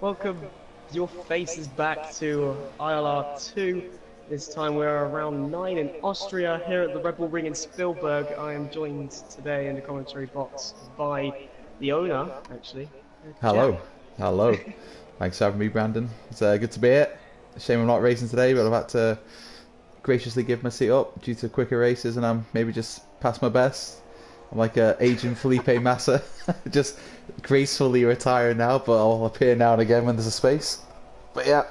Welcome your faces back to ILR2. This time we're around 9 in Austria, here at the Red Bull Ring in Spielberg. I am joined today in the commentary box by the owner, actually. Hello, Jack. hello. Thanks for having me, Brandon. It's good to be here. Shame I'm not racing today, but I've had to graciously give my seat up due to quicker races, and I'm maybe just past my best. I'm like aging Felipe Massa, just gracefully retired now, but I'll appear now and again when there's a space. But yeah,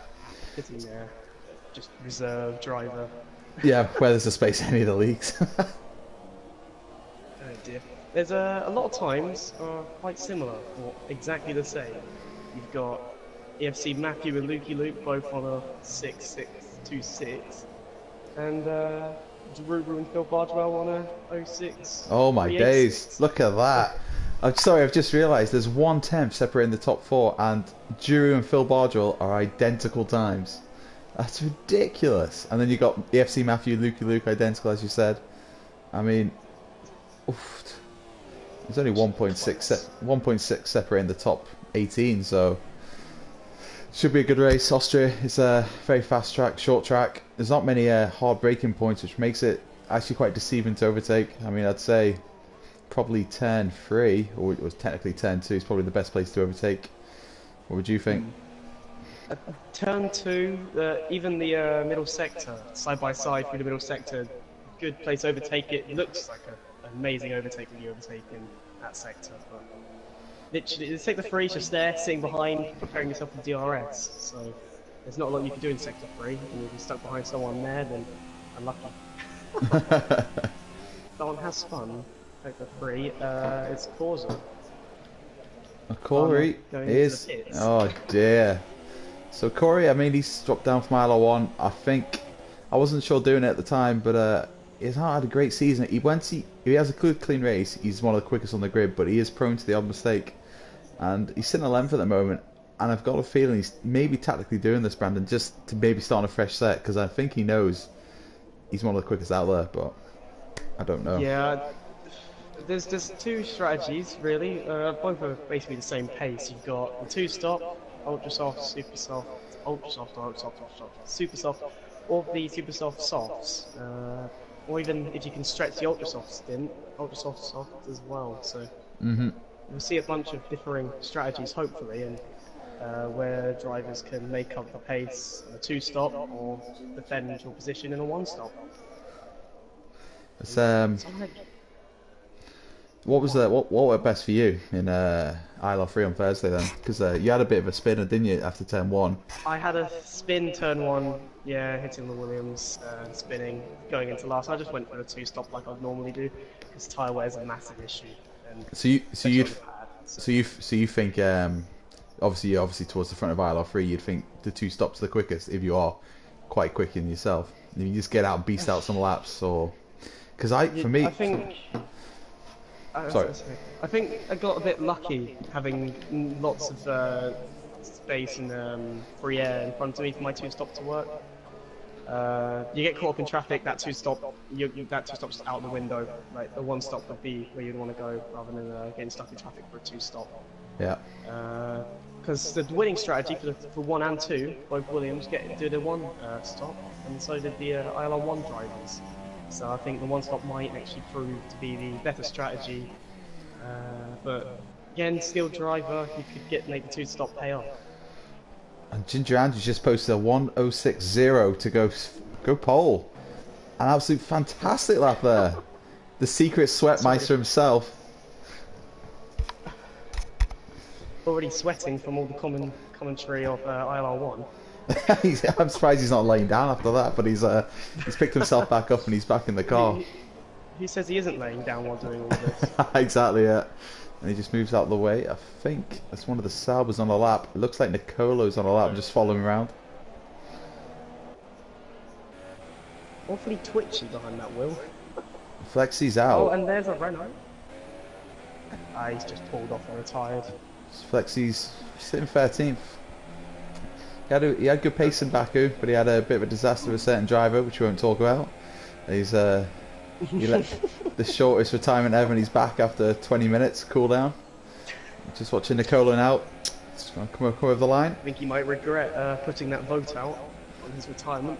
Sitting there, just reserve driver. yeah, where there's a space in any of the leagues. Oh dear. There's a lot of times are quite similar, or exactly the same. You've got EFC Matthew and Lukey Luke both on a 6.626, and Drew and Phil Bardwell on a 0.6. Oh my 386. days, look at that. I'm sorry, I've just realised there's 1/10 separating the top four, and Drew and Phil Bardwell are identical times. That's ridiculous. And then you got EFC Matthew and Lukey Luke identical, as you said. I mean, oof. There's only 1.6 separating the top 18, so should be a good race. Austria is a very fast track, short track. There's not many hard braking points, which makes it actually quite deceiving to overtake. I mean, I'd say probably turn 3, or it was technically turn 2, is probably the best place to overtake. What would you think? Turn 2, even the middle sector, side by side through the middle sector, good place to overtake it. Looks like an amazing overtake when you overtake in that sector. But literally, sector 3 is just there, sitting behind, preparing yourself for DRS. So there's not a lot you can do in sector 3. And if you're stuck behind someone there, then unlucky. Someone has spun sector 3. It's Corsa. Corey is. Oh dear. So Corey, I mean, he's dropped down from ILR1. I think I wasn't sure doing it at the time, but he's not had a great season. He has a good clean race. He's one of the quickest on the grid, but he is prone to the odd mistake, and he's sitting 11th at the moment. And I've got a feeling he's maybe tactically doing this, Brandon, just to maybe start on a fresh set, because I think he knows he's one of the quickest out there, but I don't know. Yeah. There's two strategies really. Both are basically the same pace. You've got the two-stop, ultra soft, super soft, ultra soft, ultra soft, ultra soft, super soft, or the super soft softs, or even if you can stretch the ultra soft stint, ultra soft soft as well. So we'll see a bunch of differing strategies hopefully, and where drivers can make up the pace in a two-stop or defend your position in a one-stop. It's What was what worked best for you in ILR3 on Thursday then? Because you had a bit of a spinner, didn't you, after turn 1? I had a spin turn 1, yeah, hitting the Williams, spinning, going into last. I just went for a two-stop like I'd normally do, because tyre wear is a massive issue. And So you think obviously towards the front of ILR3, you'd think the two stops are the quickest if you are quite quick in yourself. You just get out and beast out some laps, or because I think I got a bit lucky having lots of space and free air in front of me for my two-stop to work. You get caught up in traffic, that two-stop, that two-stop's out the window. Like the one-stop would be where you'd want to go rather than getting stuck in traffic for a two-stop. Yeah. Because the winning strategy for 1 and 2, both Williams did a one stop, and so did the ILR1 drivers. So I think the one stop might actually prove to be the better strategy. But again, skilled driver, you could make the two stop pay off. And Ginger Andrews just posted a 1:06.0 to go pole. An absolute fantastic lap there. The secret sweatmeister himself. Already sweating from all the commentary of ILR1. I'm surprised he's not laying down after that, but he's picked himself back up and he's back in the car. He says he isn't laying down while doing all this. Exactly, yeah. And he just moves out of the way. I think that's one of the Saubers on a lap. It looks like Nicolo's on a lap, just following around. Awfully twitchy behind that wheel. Flexy's out. Oh, and there's a Renault. He's just pulled off and retired. Flexy's sitting 13th. He had good pace in Baku, but he had a bit of a disaster with a certain driver, which we won't talk about. He let the shortest retirement ever, and he's back after 20 minutes cool down. Just watching Nicola now. Just gonna come over the line. I think he might regret putting that vote out on his retirement.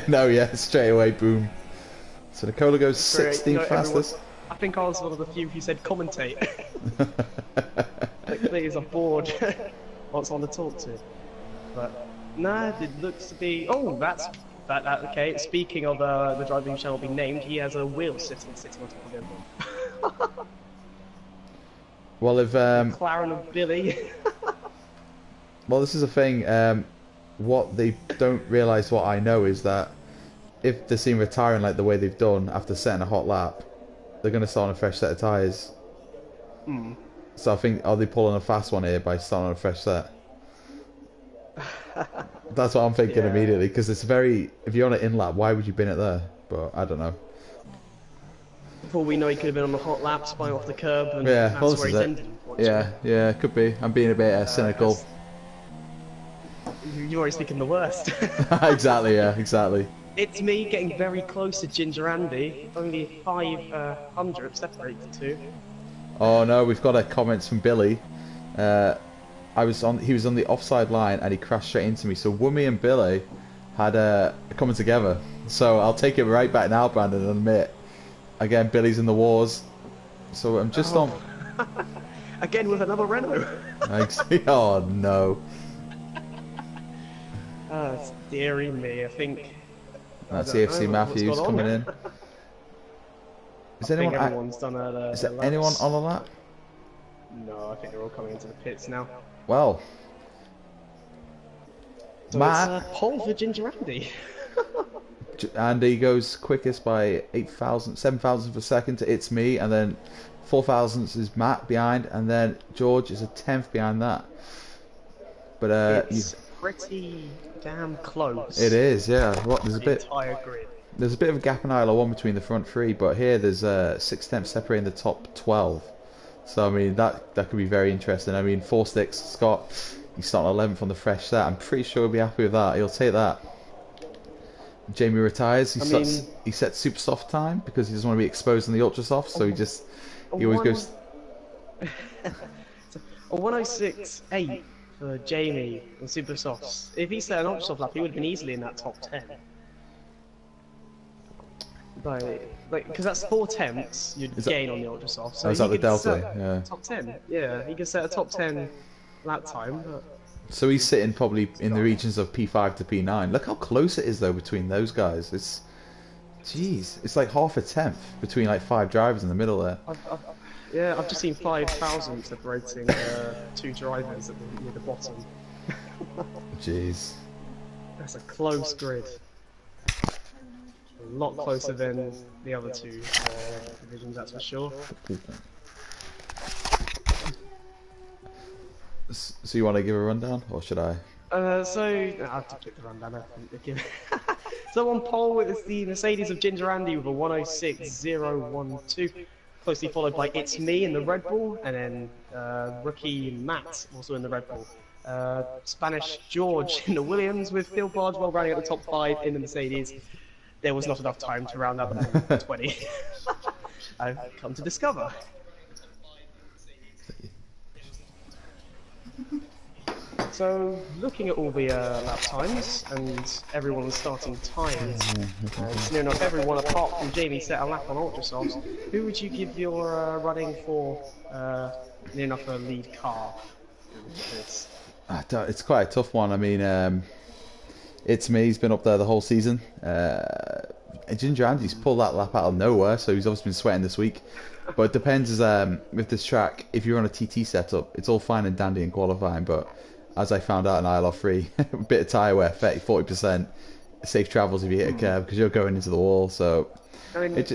No, yeah, straight away, boom. So Nicola goes 16th fastest. I think I was one of the few who said commentate. Like, please, I'm bored. What's on to talk to? But nah, it looks to be. Oh, that. Okay. Speaking of the driver who shall be named, he has a wheel sitting on top of him. Well, if McLaren of Billy. well, this is a thing. What they don't realise, what I know, is that if they seem retiring like the way they've done after setting a hot lap, they're going to start on a fresh set of tyres. So I think, are they pulling a fast one here by starting on a fresh set? That's what I'm thinking immediately, because it's very. If you're on an in lap, why would you bin it there? But I don't know. For all we know, he could have been on the hot lap, spying off the curb, and Yeah, well, that's where he's ending. Yeah, could be. I'm being a bit cynical. You're always thinking the worst. Exactly, yeah, exactly. It's me getting very close to Ginger Andy. Only 500 separate the two. Oh no, we've got a comment from Billy. He was on the offside line and he crashed straight into me. So Wummy and Billy had coming together. So I'll take it right back now, Brandon, and admit, again, Billy's in the wars. So I'm just on. Again with another Renault. Oh no. Dearie me, I think. That's EFC Matthews coming in. Is anyone? Everyone's done is there anyone on the lap? No, I think they're all coming into the pits now. Well, so Matt. It's pole for Ginger Andy. Andy goes quickest by 7,000 per second to It's Me, and then 4,000 is Matt behind, and then George is a 10th behind that. But it's pretty damn close. It is, yeah. There's a bit. Entire grid. There's a bit of a gap in ILR1 between the front three, but here there's 6 tenths separating the top 12. So I mean that could be very interesting. I mean, 4 sticks, Scott. He's starting 11th on the fresh set. I'm pretty sure he'll be happy with that. He'll take that. Jamie retires. He sets super soft time because he doesn't want to be exposed in the ultra soft. So he always goes. A 106.8 for Jamie on super softs. If he set an ultra soft lap, he would have been easily in that top 10. Because that's 4 tenths you'd gain on the ultra soft. So is that the delta? Yeah. Top 10. Yeah, he could set a top 10 lap time. But... So he's sitting probably in the regions of P5 to P9. Look how close it is though between those guys. It's like half a tenth between like 5 drivers in the middle there. I've just seen 5,000 separating 2 drivers near the bottom. Jeez. That's a close grid. A lot closer than the other 2 divisions, that's for sure. So you want to give a rundown, or should I? So I have to pick the rundown. So on pole is the Mercedes of Ginger Andy with a 106.012, closely followed by It's Me in the Red Bull, and then rookie Matt also in the Red Bull. Spanish George in the Williams, with Phil Bardwell running at the top 5 in the Mercedes. There was not enough time to round out the 20. I've come to discover. So, looking at all the lap times and everyone's starting times, near enough everyone apart from Jamie set a lap on ultra softs. Who would you give your running for near enough a lead car? It's quite a tough one. I mean, It's Me, he's been up there the whole season. Ginger Andy's pulled that lap out of nowhere, so he's obviously been sweating this week. But it depends with this track, if you're on a TT setup, it's all fine and dandy in qualifying, but as I found out in ILR3, a bit of tyre wear, 30-40%, safe travels if you hit a curb, because you're going into the wall, so... I mean,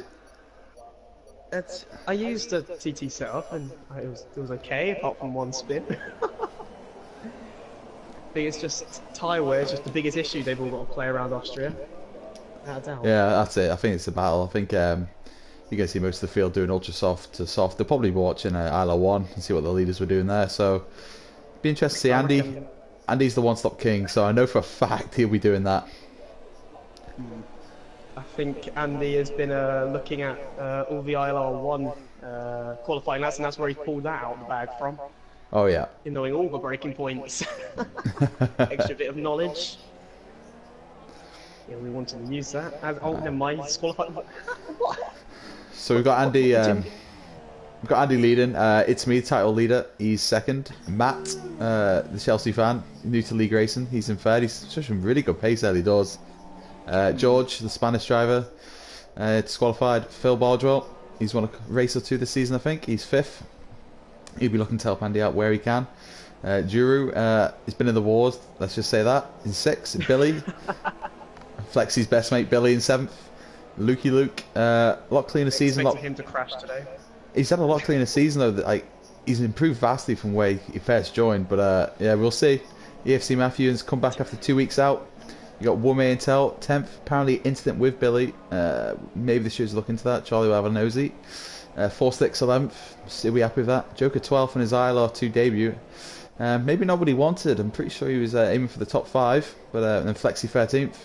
I used a TT setup, and it was okay, apart from one spin. I think it's just tyre wear is just the biggest issue they've all got to play around Austria. Without a doubt. Yeah, that's it. I think it's a battle. I think you're going to see most of the field doing ultra soft to soft. They'll probably be watching ILR1 and see what the leaders were doing there. So, be interested to see Andy. Andy's the one-stop king, so I know for a fact he'll be doing that. I think Andy has been looking at all the ILR1 qualifying laps, and that's where he pulled that out of the bag from. Oh yeah. in knowing all the braking points. Extra bit of knowledge. Yeah, we wanted to use that. As, oh, never mind. He's qualified. What? So we've got Andy. We've got Andy leading. It's me, title leader. He's second. Matt, the Chelsea fan, new to league racing. He's in third. He's such a really good pace early doors. George, the Spanish driver, disqualified. Phil Bardwell, he's won a race or two this season, I think. He's fifth. He'll be looking to help Andy out where he can. Juru, he's been in the wars, let's just say that. In sixth. Billy, Flexi's best mate, Billy in seventh. Lukey Luke, a lot cleaner season. Expected him to crash today. He's had a lot cleaner season though. Like he's improved vastly from where he first joined. But yeah, we'll see. EFC Matthews come back after 2 weeks out. You got Womae Intel 10th. Apparently incident with Billy. Maybe the shows look into that. Charlie will have a nosy. 4-6 11th. See, we happy with that. Joker 12th on his ILR2 debut. Maybe nobody wanted. I'm pretty sure he was aiming for the top 5. But then Flexi 13th.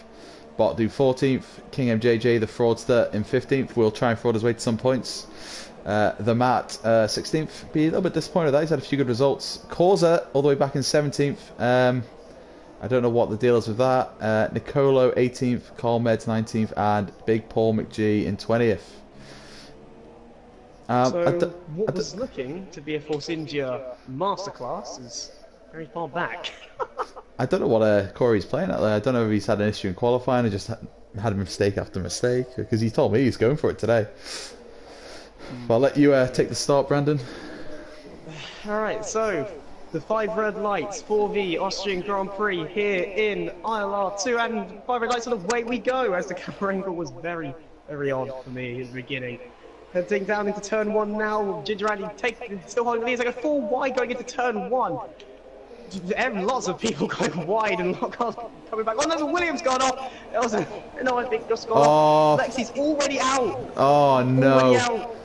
Bot do 14th. King MJJ the fraudster in 15th. Will try and fraud his way to some points. The Matt 16th. Be a little bit disappointed with that. He's had a few good results. Causa all the way back in 17th. I don't know what the deal is with that. Nicolo 18th. Carl Meds 19th. And Big Paul McGee in 20th. So what was looking to be a Force India masterclass is very far back. I don't know what Corey's playing at there. I don't know if he's had an issue in qualifying or just had a mistake after mistake. Because he told me he's going for it today. I'll let you take the start, Brandon. Alright, so the 5 red lights, 4V Austrian Grand Prix here in ILR2, and 5 red lights and away we go, as the camera angle was very, very odd for me at the beginning. Heading down into turn 1 now, Ginger Andy still holding the lead, it's like a 4 wide going into turn 1. Lots of people going wide and cars coming back. Oh no, the Williams gone off! That was no, I think just gone off. Lexi's already out! Oh no. Already out.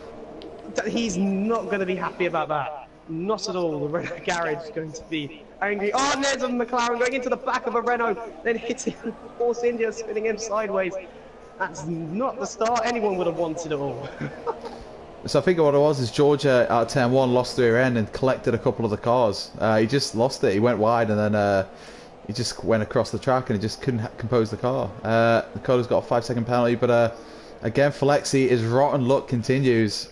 He's not going to be happy about that. Not at all. The Renault garage is going to be angry. Oh, and there's a McLaren going into the back of a Renault, then hitting Force India, spinning him sideways. That's not the start anyone would have wanted at all. So I think what it was is Georgia at turn 1 lost the rear end and collected a couple of the cars. He just lost it. He went wide and then he just went across the track and he just couldn't compose the car. Nicolo's got a 5-second penalty, but again, Flexi, his rotten luck continues.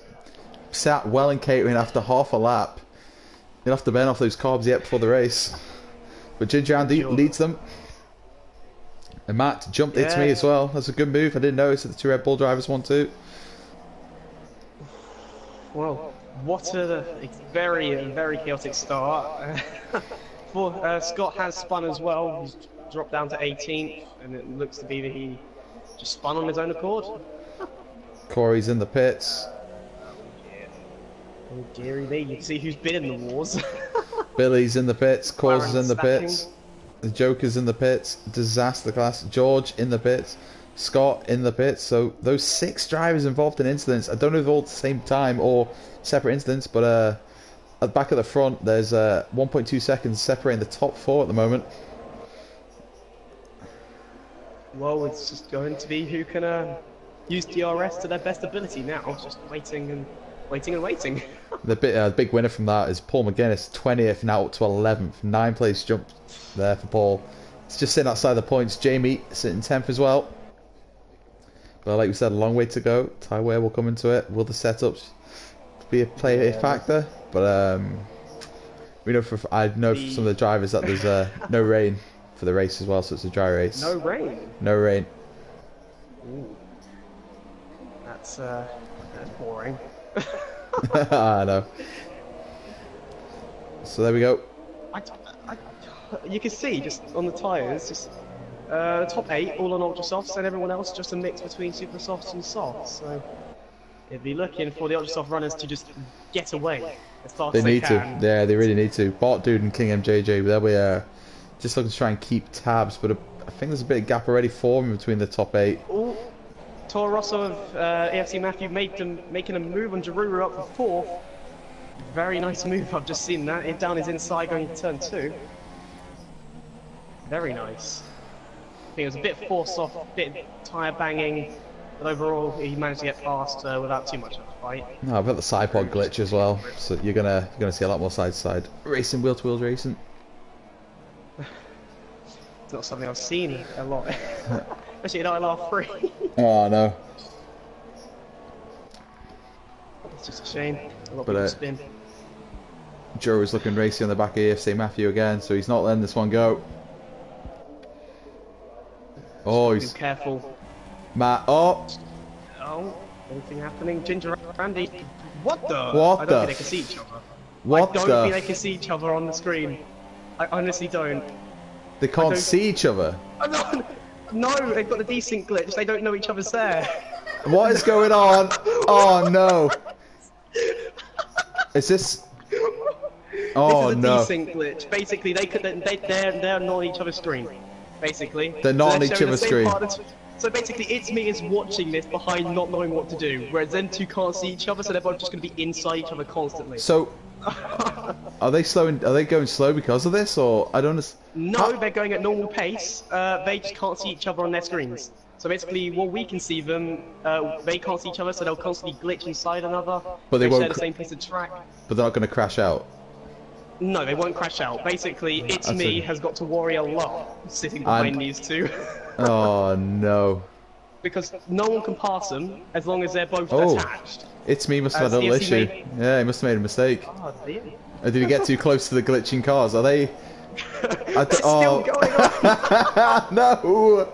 Sat well in catering after half a lap. He'll have to burn off those carbs yet before the race. But Ginger Andy leads them. And Matt jumped into me as well. That's a good move. I didn't notice that the 2 Red Bull drivers won too. Well, what a very, very chaotic start. Scott has spun as well. He's dropped down to 18th, and it looks to be that he just spun on his own accord. Corey's in the pits. Oh dearie me, you can see who's been in the wars. Billy's in the pits, Causa's in the pits, the Joker's in the pits, Disaster Class, George in the pits, Scott in the pits. So those 6 drivers involved in incidents, I don't know if they're all at the same time or separate incidents, but at the back of the front there's 1.2 seconds separating the top 4 at the moment. Well, it's just going to be who can use DRS to their best ability now, just waiting and waiting. The big winner from that is Paul McGuinness, 20th, now up to 11th. 9 place jump there for Paul. It's just sitting outside the points. Jamie sitting 10th as well. But like we said, a long way to go. Ty Ware will come into it. Will the setups be a factor? But we know I know for some of the drivers that there's no rain for the race as well, so it's a dry race. No rain. No rain. Ooh. That's boring. I know. So there we go. You can see just on the tyres, just top 8 all on ultra softs, and everyone else just a mix between super softs and softs. So it'd be looking for the ultra soft runners to just get away as fast as they can. Yeah, they really need to. Bot Dude and King MJJ, they'll be just looking to try and keep tabs, but I think there's a bit of gap already forming between the top 8. Ooh. Toro Rosso of AFC Matthew making a move on Giroud up for 4th. Very nice move, I've just seen that. It down his inside going into turn 2. Very nice. I think it was a bit force off, a bit tyre banging. but overall he managed to get past without too much of a fight. No, I've got the side pod glitch as well, so you're gonna see a lot more side to side racing, wheel to wheel racing. It's not something I've seen a lot, especially in ILR3. Oh no. It's just a shame. A lot of But, people spin. Joe is looking racy on the back of AFC Matthew again, so he's not letting this one go. Oh, Be he's careful. Matt. Oh, Anything happening? Ginger Randy. What the? What I don't the think they can see each other. what I don't the? think they can see each other on the screen. I honestly don't. They can't see each other. No, they've got a decent glitch. They don't know each other's there. What is going on? Oh no. Is this? Oh This is a no. decent glitch. Basically, they're not on each other's screen. Basically, They're not on they're each showing the other's same screen. part of so basically, it's me is watching this behind not knowing what to do, whereas them two can't see each other, so they're both just going to be inside each other constantly. So, are they slowing? Are they going slow because of this, or I don't understand? No, they're going at normal pace. They just can't see each other on their screens. So basically, while we can see them, they can't see each other, so they'll constantly glitch inside another. But they won't share the same piece of track. But they're not going to crash out. No, they won't crash out. Basically, it's That's me it. has got to worry a lot sitting behind these two. Oh no. Because no one can pass them as long as they're both Oh. attached. It's me must have had a CFC little issue. made- Yeah, he must have made a mistake. Oh dear. Or did he get too close to the glitching cars? Are they? It's still going on. No!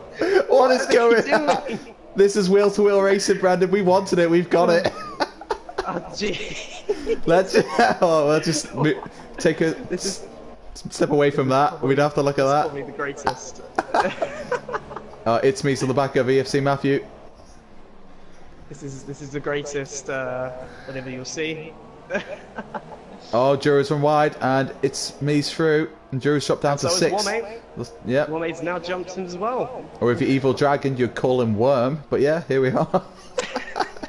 What is are they going on? doing? This is wheel to wheel racing, Brandon. We wanted it. We've got it. Oh gee. Let's just take a This is step away from that. We'd have to look at that. probably the greatest. It's me on the back of EFC Matthew. This is the greatest. Whatever you'll see. Oh, Juro's from wide, and it's me's through. And Juro's dropped down to So is 6. Wame. Yep. Wame's now jumped in as well. Or if you're Evil Dragon, you'd call him Worm. But yeah, here we are.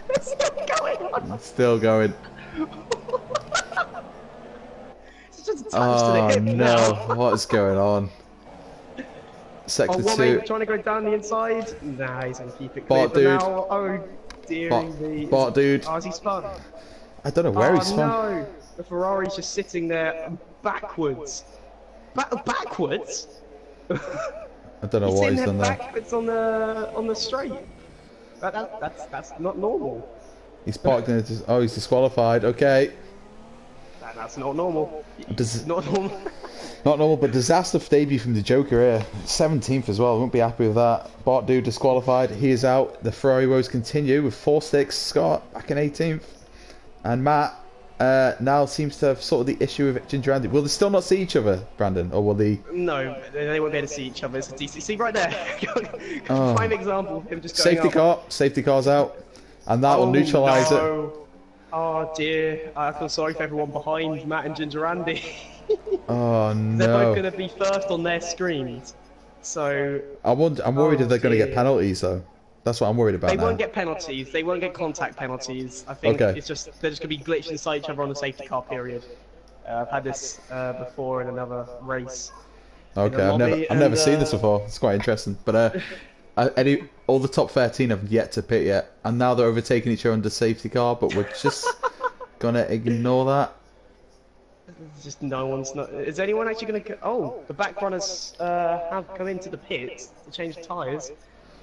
It's still going on. Still going. It's just attached to Oh the hip no, now. what is going on? Oh, Sector Wame 2. trying to go down the inside. Nah, he's gonna keep it clear Bot for dude. now. Oh dear. Bot dude. Oh, is he spun? I don't know where Oh he's from. no! The Ferrari's just sitting there backwards. Backwards? I don't know He's what sitting he's there done there. backwards on the straight. That's not normal. He's parked in it. Oh, he's disqualified. Okay. That's not normal. Does, Not normal. not normal, but disaster debut from the Joker here. 17th as well. Won't be happy with that. Bart dude disqualified. He is out. The Ferrari woes continue with 4 sticks. Scott back in 18th. And Matt now seems to have sorted the issue with Ginger Andy. Will they still not see each other, Brandon? Or will they... No, they won't be able to see each other. It's a DCC right there. Oh. Prime example of him just going Safety up. car. Safety car's out. And that will neutralise it. no. Oh dear, I feel sorry for everyone behind Matt and Ginger Andy. Oh They're both no. going to be first on their screens. So I'm worried if they're going to get dear. penalties though. That's what I'm worried about they now. won't get penalties. They won't get contact penalties. I think Okay. it's just they're just going to be glitched inside each other on the safety car period. I've had this before in another race. Okay, I've never seen this before. It's quite interesting. But all the top 13 have yet to pit yet, and now they're overtaking each other under safety car. But we're just gonna ignore that. Just no one's not. Is anyone actually going to? Oh, the back runners have come into the pit to change tyres.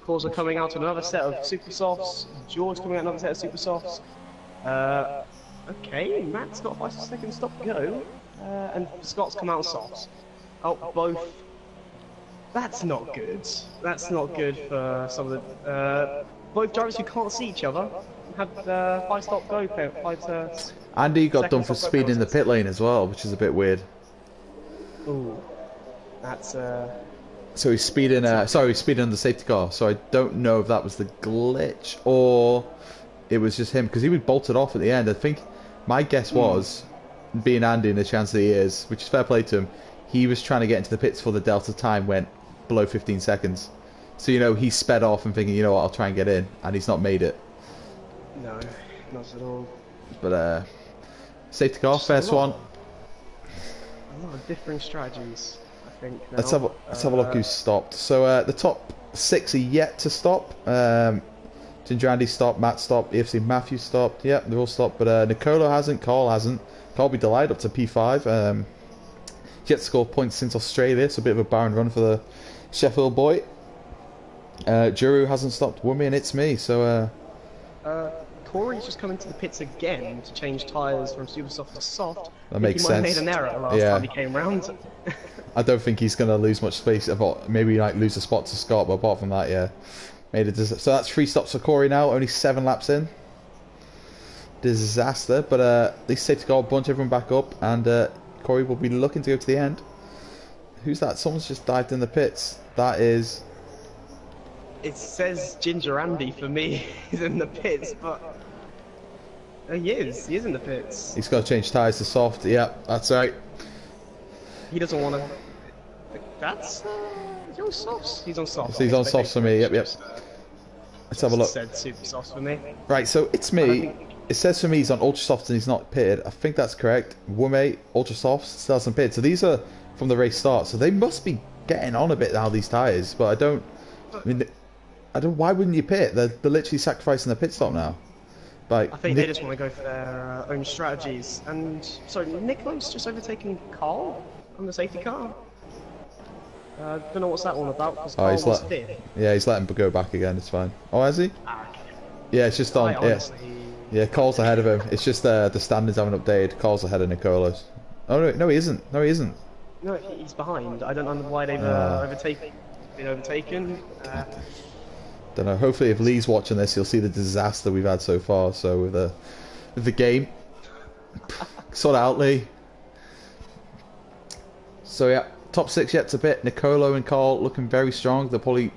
Cores are coming out on another set of super softs. George coming out another set of super softs. Okay, Matt's got 5 seconds stop to go, and Scott's come out softs. Oh, both. That's not good. That's not good for some of the both drivers who can't see each other had 5 stop go. 5. Andy got done Second for stop speeding in the penalties. pit lane as well, which is a bit weird. Ooh, that's So he's speeding. Sorry, he's speeding on the safety car. So I don't know if that was the glitch or it was just him because he was bolted off at the end. I think my guess was, being Andy and the chance that he is, which is fair play to him, he was trying to get into the pits before the delta time went below 15 seconds. So he sped off and thinking, you know what, I'll try and get in, and he's not made it. no, not at all. But safety car, Just first a lot. one. A lot of differing strategies, I think. Now. Let's have a look who's stopped. So the top 6 are yet to stop. Ginger Andy stopped, Matt stopped, EFC Matthew stopped. Yep, they're all stopped, but Nicolo hasn't, Carl hasn't. Carl be delighted up to P5. Yet to score points since Australia, so a bit of a barren run for the Sheffield boy. Juru hasn't stopped, Wummy, and it's me, so Corey's just come into the pits again to change tyres from super soft to soft. that makes He might have sense. made an error last time he came round. I don't think he's going to lose much space. Maybe like lose a spot to Scott, but apart from that, yeah. So that's 3 stops for Corey now, only 7 laps in. Disaster, but at least safety car bunch everyone back up, and Corey will be looking to go to the end. Who's that? Someone's just dived in the pits. That is... It says Ginger Andy for me. He's in the pits, but he is in the pits. He's got to change tyres to soft. Yeah, that's right. He doesn't want to. That's he's on softs. He's on softs. So he's on softs for me. Yep. Let's have a look. Said super softs for me. Right, so it's me. It says for me he's on ultra softs and he's not pitted. I think that's correct. Wume, ultra softs, still hasn't pitted. So these are from the race start. So they must be getting on a bit now, these tyres. But I don't. Why wouldn't you pit? They're literally sacrificing their pit stop now. Like, I think they just want to go for their own strategies. And sorry, Nicola's just overtaken Carl on the safety car. Don't know what's that one about because Carl was fifth. Yeah, he's letting him go back again. It's fine. Oh, has he? Yeah, it's just on. Yeah, Carl's ahead of him. It's just the standings haven't updated. Carl's ahead of Nicola's. Oh no, he isn't. No, he isn't. No, he's behind. I don't know why they've been overtaken. Don't know. Hopefully, if Lee's watching this, he'll see the disaster we've had so far. So with the game, sort it out, Lee. So yeah, top 6 yet to pit. Nicolo and Carl looking very strong. They'll probably,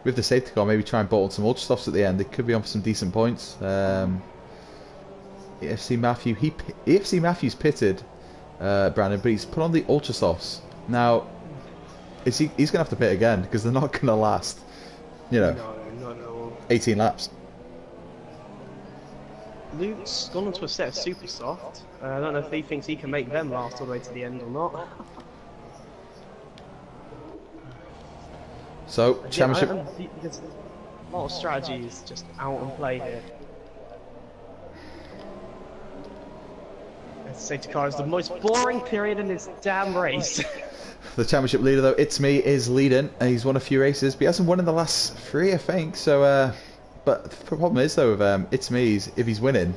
with the safety car, maybe try and bolt on some ultra stuffs at the end. They could be on for some decent points. EFC Matthew, EFC Matthew's pitted, Brandon, but he's put on the ultra softs. Now, he's going to have to pit again because they're not going to last. You know. No, not at all. 18 laps. Luke's gone onto a set of super soft. I don't know if he thinks he can make them last all the way to the end or not. So, championship. There's a lot of strategies just out and play here. Safety car is the most boring period in this damn race. The championship leader, though, It's Me, is leading. He's won a few races, but he hasn't won in the last 3, I think. So, but the problem is, though, with It's Me, if he's winning,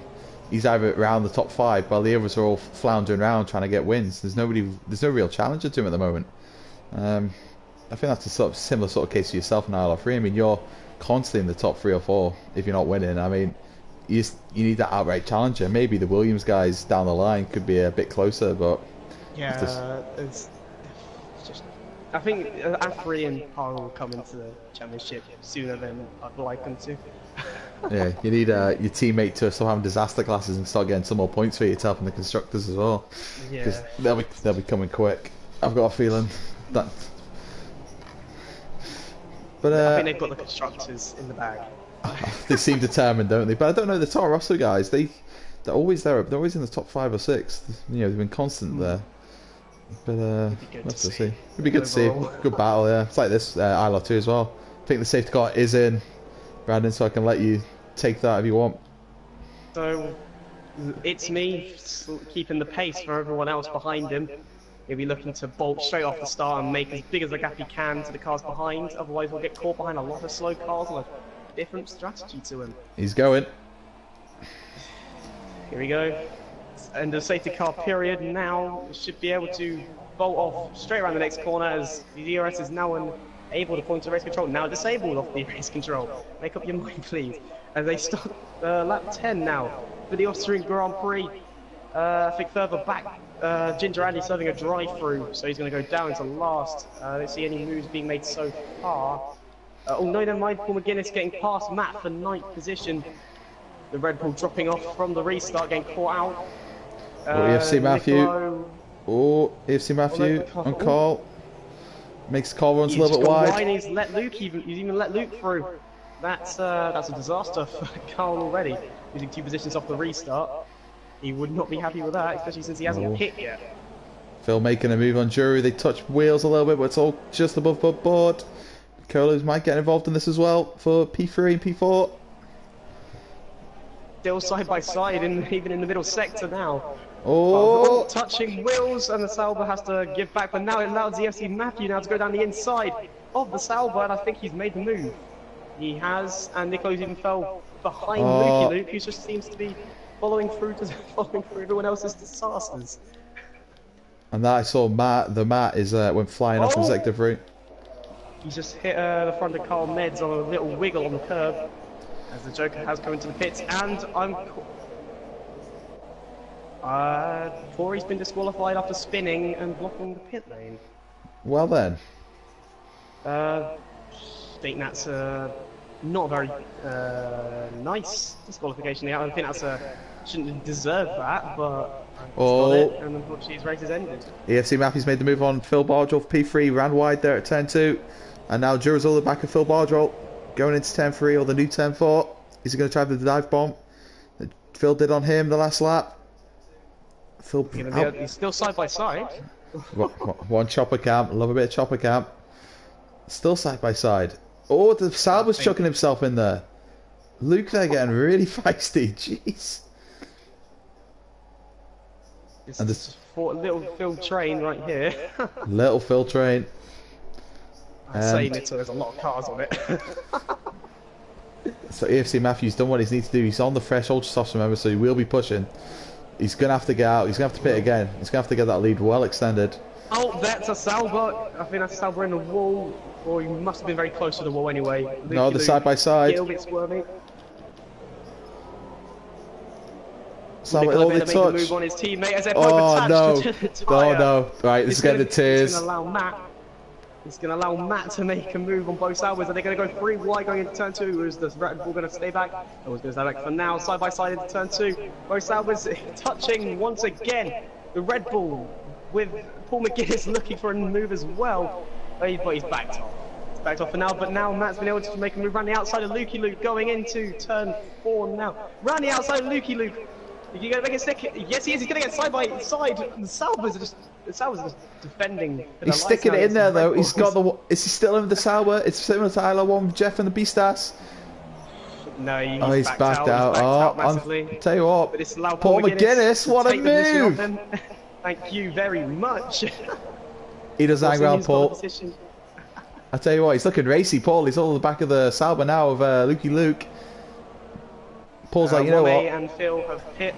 he's either around the top 5, while the others are all floundering around trying to get wins. There's no real challenger to him at the moment. I think that's a similar sort of case for yourself in ILR3. I mean, you're constantly in the top 3 or 4 if you're not winning. I mean, you need that outright challenger. Maybe the Williams guys down the line could be a bit closer, but yeah, it's just. I think Afri and Parr will come into the championship sooner than I'd like them to. Yeah, you need your teammate to stop having disaster classes and start getting some more points for yourself and the constructors as well. Yeah, because they'll be coming quick. I've got a feeling that. But I think they've got the constructors in the bag. They seem determined, don't they? But I don't know the Toro Rosso guys. They're always there. They're always in the top 5 or 6. You know, they've been constant there. But we'll have to see. It'd be good to see. Good battle, yeah. It's like this ILR2 as well. I think the safety car is in, Brandon, so I can let you take that if you want. So it's me keeping the pace for everyone else behind him. He'll be looking to bolt straight off the start and make as big as a gap he can to the cars behind. Otherwise, we'll get caught behind a lot of slow cars and a different strategy to him. He's going. Here we go. End of safety car period. Now should be able to bolt off straight around the next corner as the DRS is now able to point to race control. Now disabled off the race control. Make up your mind, please. As they start lap 10 now for the Austrian Grand Prix. I think further back, Ginger Andy serving a drive-through, so he's going to go down to last. I don't see any moves being made so far. Oh no, never mind. Paul McGuinness getting past Matt for 9th position. The Red Bull dropping off from the restart, getting caught out. EFC Matthew. EFC Matthew on Carl. Makes Carl runs a little bit wide. He's even let Luke through. That's a disaster for Carl already. Losing 2 positions off the restart. He would not be happy with that, especially since he hasn't hit yet. Phil making a move on Jury. They touch wheels a little bit, but it's all just above board. Colos might get involved in this as well for P3 and P4. still side by side, even in the middle sector now. Oh! Touching wheels, and the Sauber has to give back, but now it allows the FC Matthew now to go down the inside of the Sauber, and I think he's made the move. He has, and Nico's even fell behind Lukey Luke, who just seems to be following through everyone else's disasters. And that I saw the mat is went flying off in sector 3. He's just hit the front of Carl Meds on a little wiggle on the curb, as the Joker has come into the pits, and Corey's been disqualified after spinning and blocking the pit lane. Well then. I think that's not a very nice disqualification. I think shouldn't deserve that, but got it, and unfortunately his race has ended. EFC Matthews made the move on Phil Bardwell for P3, ran wide there at turn 2, and now Durazzola back of Phil Bardwell going into turn 3 or the new turn 4. Is he going to try the dive bomb that Phil did on him the last lap? Phil, he's still side by side. One chopper cam, love a bit of chopper cam. Still side by side. Oh, the Sauber's chucking himself in there. Luke there getting really feisty. Jeez. And this little Phil train right here. Little Phil train. I'm saying it so there's a lot of cars on it. So EFC Matthews done what he needs to do. He's on the fresh ultra softs, remember, so he will be pushing. He's going to have to get out. He's going to have to pit again. He's going to have to get that lead well extended. Oh, that's a Sauber. I think that's a Sauber in the wall. Or he must have been very close to the wall anyway. No, the side by side. A little bit swerving. Sauber, a little bit touch. Move on his teammate as they're both attached to the Oh no! Right, this is getting the tears. He's going to allow Matt to make a move on both Saubers. Are they going to go 3 wide going into turn 2? Is the Red Bull going to stay back? Oh, he's going to stay back for now. Side by side into turn 2. Both Saubers touching once again. The Red Bull with Paul McGuinness looking for a move as well. But he's backed off. He's backed off for now, but now Matt's been able to make a move around the outside of Lukey Luke going into turn 4 now. Round the outside of Lukey Luke. Is he going to make a stick? Yes, he is. He's going to get side by side. The Saubers are just defending. He's sticking it in there though. He's got the. Is he still in the Sauber? It's similar to ILR1 with Jeff and the Beastas. No, he's backed out. I'll tell you what. Paul McGuinness, what a move! Thank you very much. He does hang around, Paul. I tell you what, he's looking racy, Paul. He's all at the back of the Sauber now of Lukey Luke. Paul's like, you know what? And Phil have hit.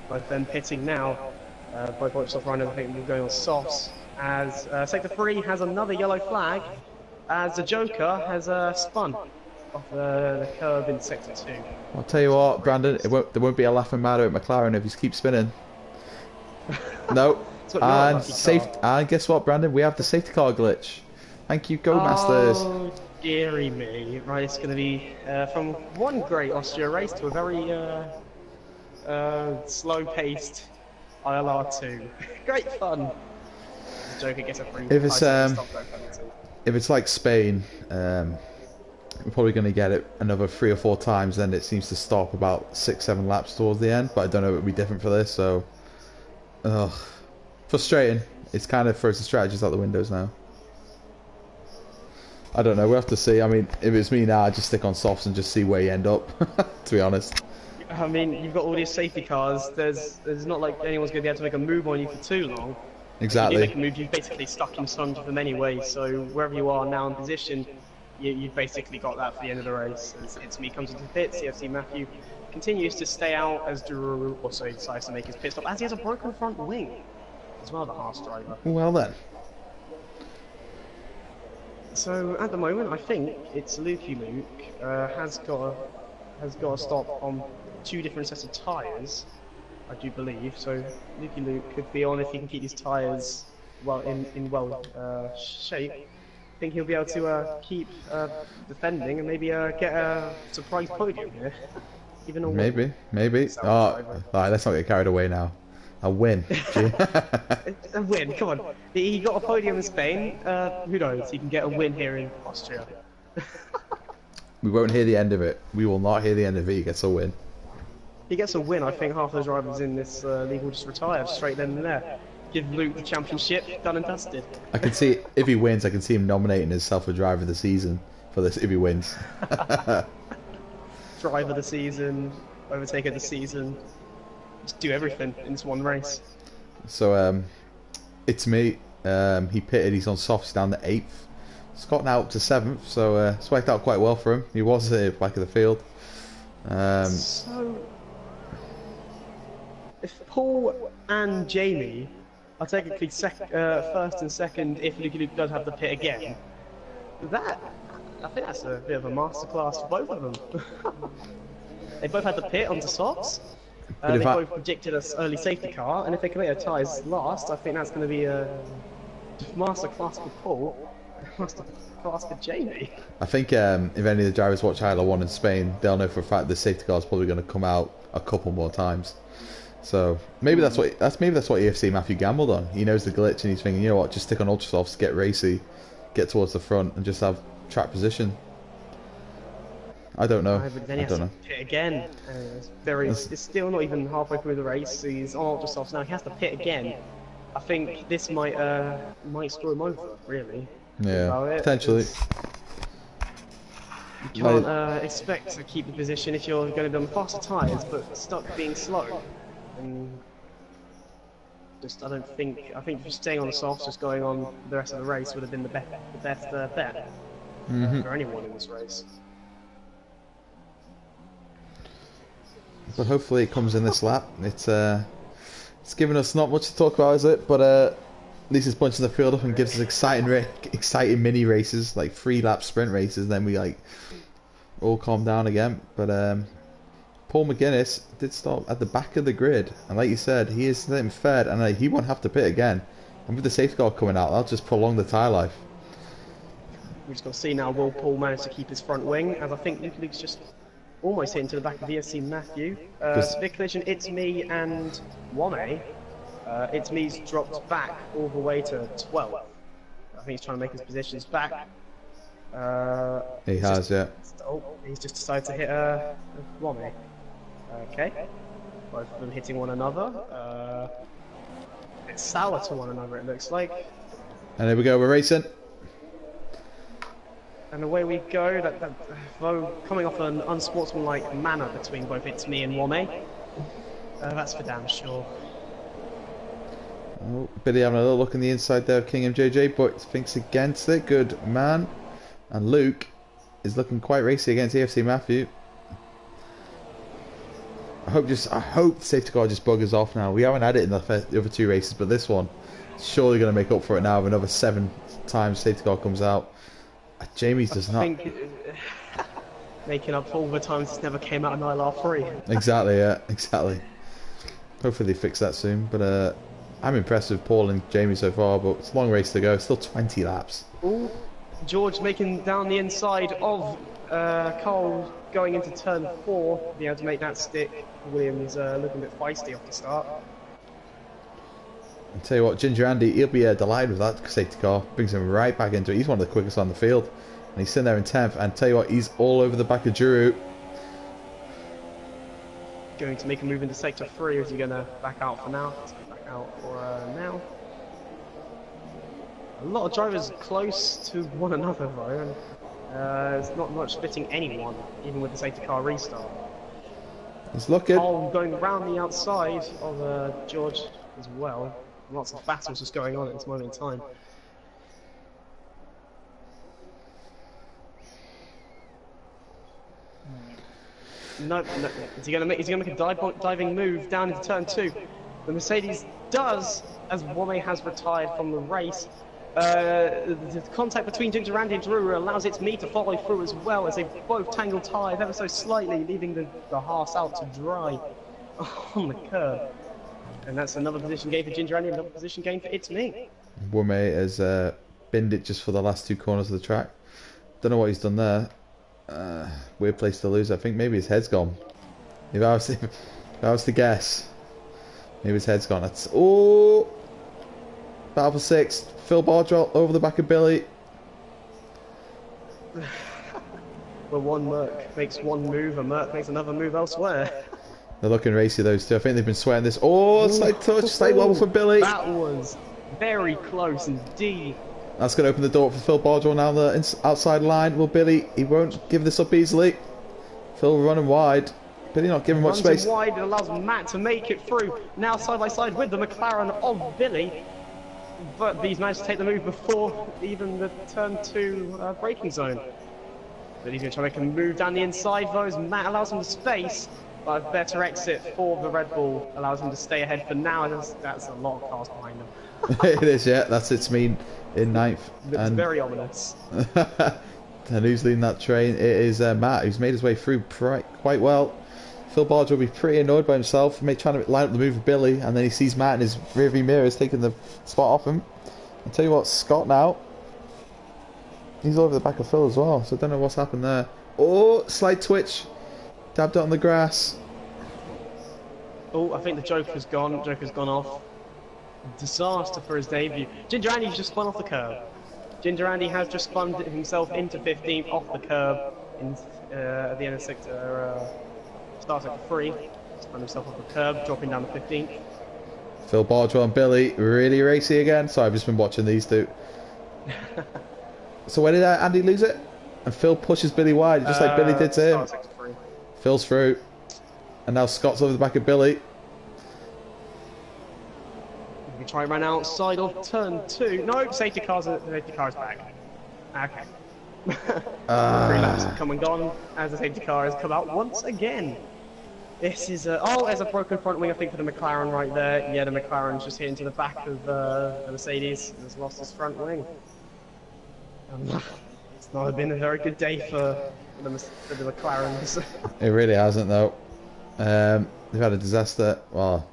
Both them pitting now. Both watch off running, I think we're going on softs. As Sector 3 has another yellow flag, as the Joker has spun off the curb in Sector 2. I'll tell you what, Brandon, there won't be a laughing matter at McLaren if he keeps spinning. No. And guess what, Brandon? We have the safety car glitch. Thank you, Go Masters. Oh, dearie me. Right, it's going to be from one great Austria race to a very slow-paced ILR2. Great fun. The Joker gets a free. If it's like Spain, we're probably going to get it another 3 or 4 times. Then it seems to stop about 6-7 laps towards the end. But I don't know if it'll be different for this. So, frustrating. It's kind of throws the strategies out the windows now. I don't know. We'll have to see. I mean, if it's me now, I'd just stick on softs and just see where you end up. To be honest. I mean, you've got all these safety cars. There's not like anyone's going to be able to make a move on you for too long. Exactly. If you make a move, you've basically stuck in front of them anyway. So wherever you are now in position, you've basically got that for the end of the race. As It's Me comes into the pits, CFC Matthew continues to stay out as Duru also decides to make his pit stop, as he has a broken front wing as well, the Haas driver. Well then. So at the moment, I think it's Lukey Luke has got a stop on 2 different sets of tyres, I do believe. So Lukey Luke could be on if he can keep his tyres well in shape. I think he'll be able to keep defending and maybe get a surprise podium here. Even on maybe. Alright, let's not get carried away now. A win. A win, come on. He got a podium in Spain. Who knows? He can get a win here in Austria. We won't hear the end of it. We will not hear the end of it. He gets a win. He gets a win. I think half the drivers in this league will just retire straight then and there. Give Luke the championship, done and dusted. I can see, if he wins, I can see him nominating himself for driver of the season. for this if he wins. Driver of the season, overtaker of the season. Just do everything in this one race. So it's me. He pitted. He's on softs down to 8th. Scott now up to 7th. So it's worked out quite well for him. He was back of the field. So if Paul and Jamie are technically first and second, if Luke does have the pit again, I think that's a bit of a masterclass for both of them. They both had the pit onto softs. They both predicted an early safety car, and if they can make their tyres last, I think that's going to be a masterclass for Paul, masterclass for Jamie. I think if any of the drivers watch ILR1 in Spain, they'll know for a fact the safety car is probably going to come out a couple more times. So maybe that's what EFC Matthew gambled on. He knows the glitch, and he's thinking, you know what, just stick on ultra softs, get racy, get towards the front, and just have track position. I don't know. But then he has to pit again. It's still not even halfway through the race. He's on ultra softs now. He has to pit again. I think this might screw him over, really. Yeah, potentially. You can't expect to keep the position if you're going to be on faster tyres, but stuck being slow. And I think just staying on the softs, just going on the rest of the race would have been the best bet for anyone in this race. But hopefully it comes in this lap. It's given us not much to talk about, is it? But at least it's punching the field up and gives us exciting mini races, like 3-lap sprint races. And then we all calm down again. But Paul McGuinness did start at the back of the grid, and like you said, he is sitting third, and he won't have to pit again. And with the safety car coming out, that'll just prolong the tyre life. We're just going to see now, will Paul manage to keep his front wing, as I think Luke's just almost hitting to the back of VSC Matthew. Big collision, It's Me and Wame. It's Me's dropped back all the way to 12th. I think he's trying to make his positions back. He has, yeah. Oh, he's just decided to hit Wame. Okay. Both of them hitting one another. It's sour to one another, it looks like. And here we go, we're racing. And away we go, though coming off an unsportsmanlike manner between both It's Me and Wame. That's for damn sure. Oh, Billy having a little look in the inside there of King MJJ, but thinks against it. Good man. And Luke is looking quite racy against EFC Matthew. I hope the safety car just buggers off now. We haven't had it in the other 2 races, but this one is surely going to make up for it now. If another 7 times safety car comes out. Jamie's does not. Making up for all the times this never came out in ILR3. Exactly, yeah, exactly. Hopefully they fix that soon. But I'm impressed with Paul and Jamie so far, but it's a long race to go. Still 20 laps. Ooh, George making down the inside of Cole going into turn 4, being able to make that stick. Williams looking a bit feisty off the start. I'll tell you what, Ginger Andy, he'll be delighted with that safety car. Brings him right back into it. He's one of the quickest on the field. And he's sitting there in 10th. And tell you what, he's all over the back of Drew. Going to make a move into sector 3, or is he going to back out for now? Let's go back out for now. A lot of drivers close to one another though. There's not much splitting anyone, even with the safety car restart. It's looking. Oh, going round the outside of George as well. Lots of battles just going on at this moment in time. No. Is he gonna make a diving move down into turn 2? The Mercedes does, as Wame has retired from the race. The contact between Ginger Andy and Drew allows It's Me to follow through as well, as they both tangle tyres ever so slightly, leaving the Haas out to dry on the curb. And that's another position gain for Ginger Andy, another position gain for It's Me. Wame has binned it just for the last 2 corners of the track. Don't know what he's done there. Weird place to lose. I think maybe his head's gone. If I was to guess, maybe his head's gone. That's battle for 6th. Phil Bardwell over the back of Billy. Where one Merc makes one move, a Merc makes another move elsewhere. They're looking racy, those two. I think they've been sweating this. Oh, slight touch, slight wobble for Billy. That was very close indeed. That's going to open the door for Phil Bardwell now on the outside line. Will Billy, he won't give this up easily. Phil running wide. Billy not giving much space. Wide, it allows Matt to make it through. Now side by side with the McLaren of Billy. But he's managed to take the move before even the turn 2 braking zone. But he's going to try to make a move down the inside though, as Matt allows him the space. But a better exit for the Red Bull allows him to stay ahead for now. That's a lot of cars behind him. It is, yeah. That's its mean in 9th. It's very ominous. And who's leading that train? It is Matt, who's made his way through quite well. Phil Bardwell will be pretty annoyed by himself, trying to line up the move with Billy, and then he sees Matt in his rearview mirrors taking the spot off him. I'll tell you what, Scott now, he's over the back of Phil as well, so I don't know what's happened there. Oh, slight twitch. Dabbed it on the grass. Oh, I think the Joker's gone. Joker's gone off. Disaster for his debut. Ginger Andy's just spun off the curb. Ginger Andy has just spun himself into 15th off the curb at the end of sector, start sector 3. Spun himself off the curb, dropping down to 15th. Phil Bardwell and Billy, really racy again. Sorry, I've just been watching these two. So where did Andy lose it? And Phil pushes Billy wide, just like Billy did to him. Phil's through. And now Scott's over the back of Billy. We try and run outside of turn 2. No, safety car's back. Okay. 3 laps have come and gone as the safety car has come out once again. This is oh, there's a broken front wing, I think, for the McLaren right there. Yeah, the McLaren's just hit into the back of the Mercedes and has lost his front wing. It's not been a very good day for the McLarens. It really hasn't, though. They've had a disaster. Well,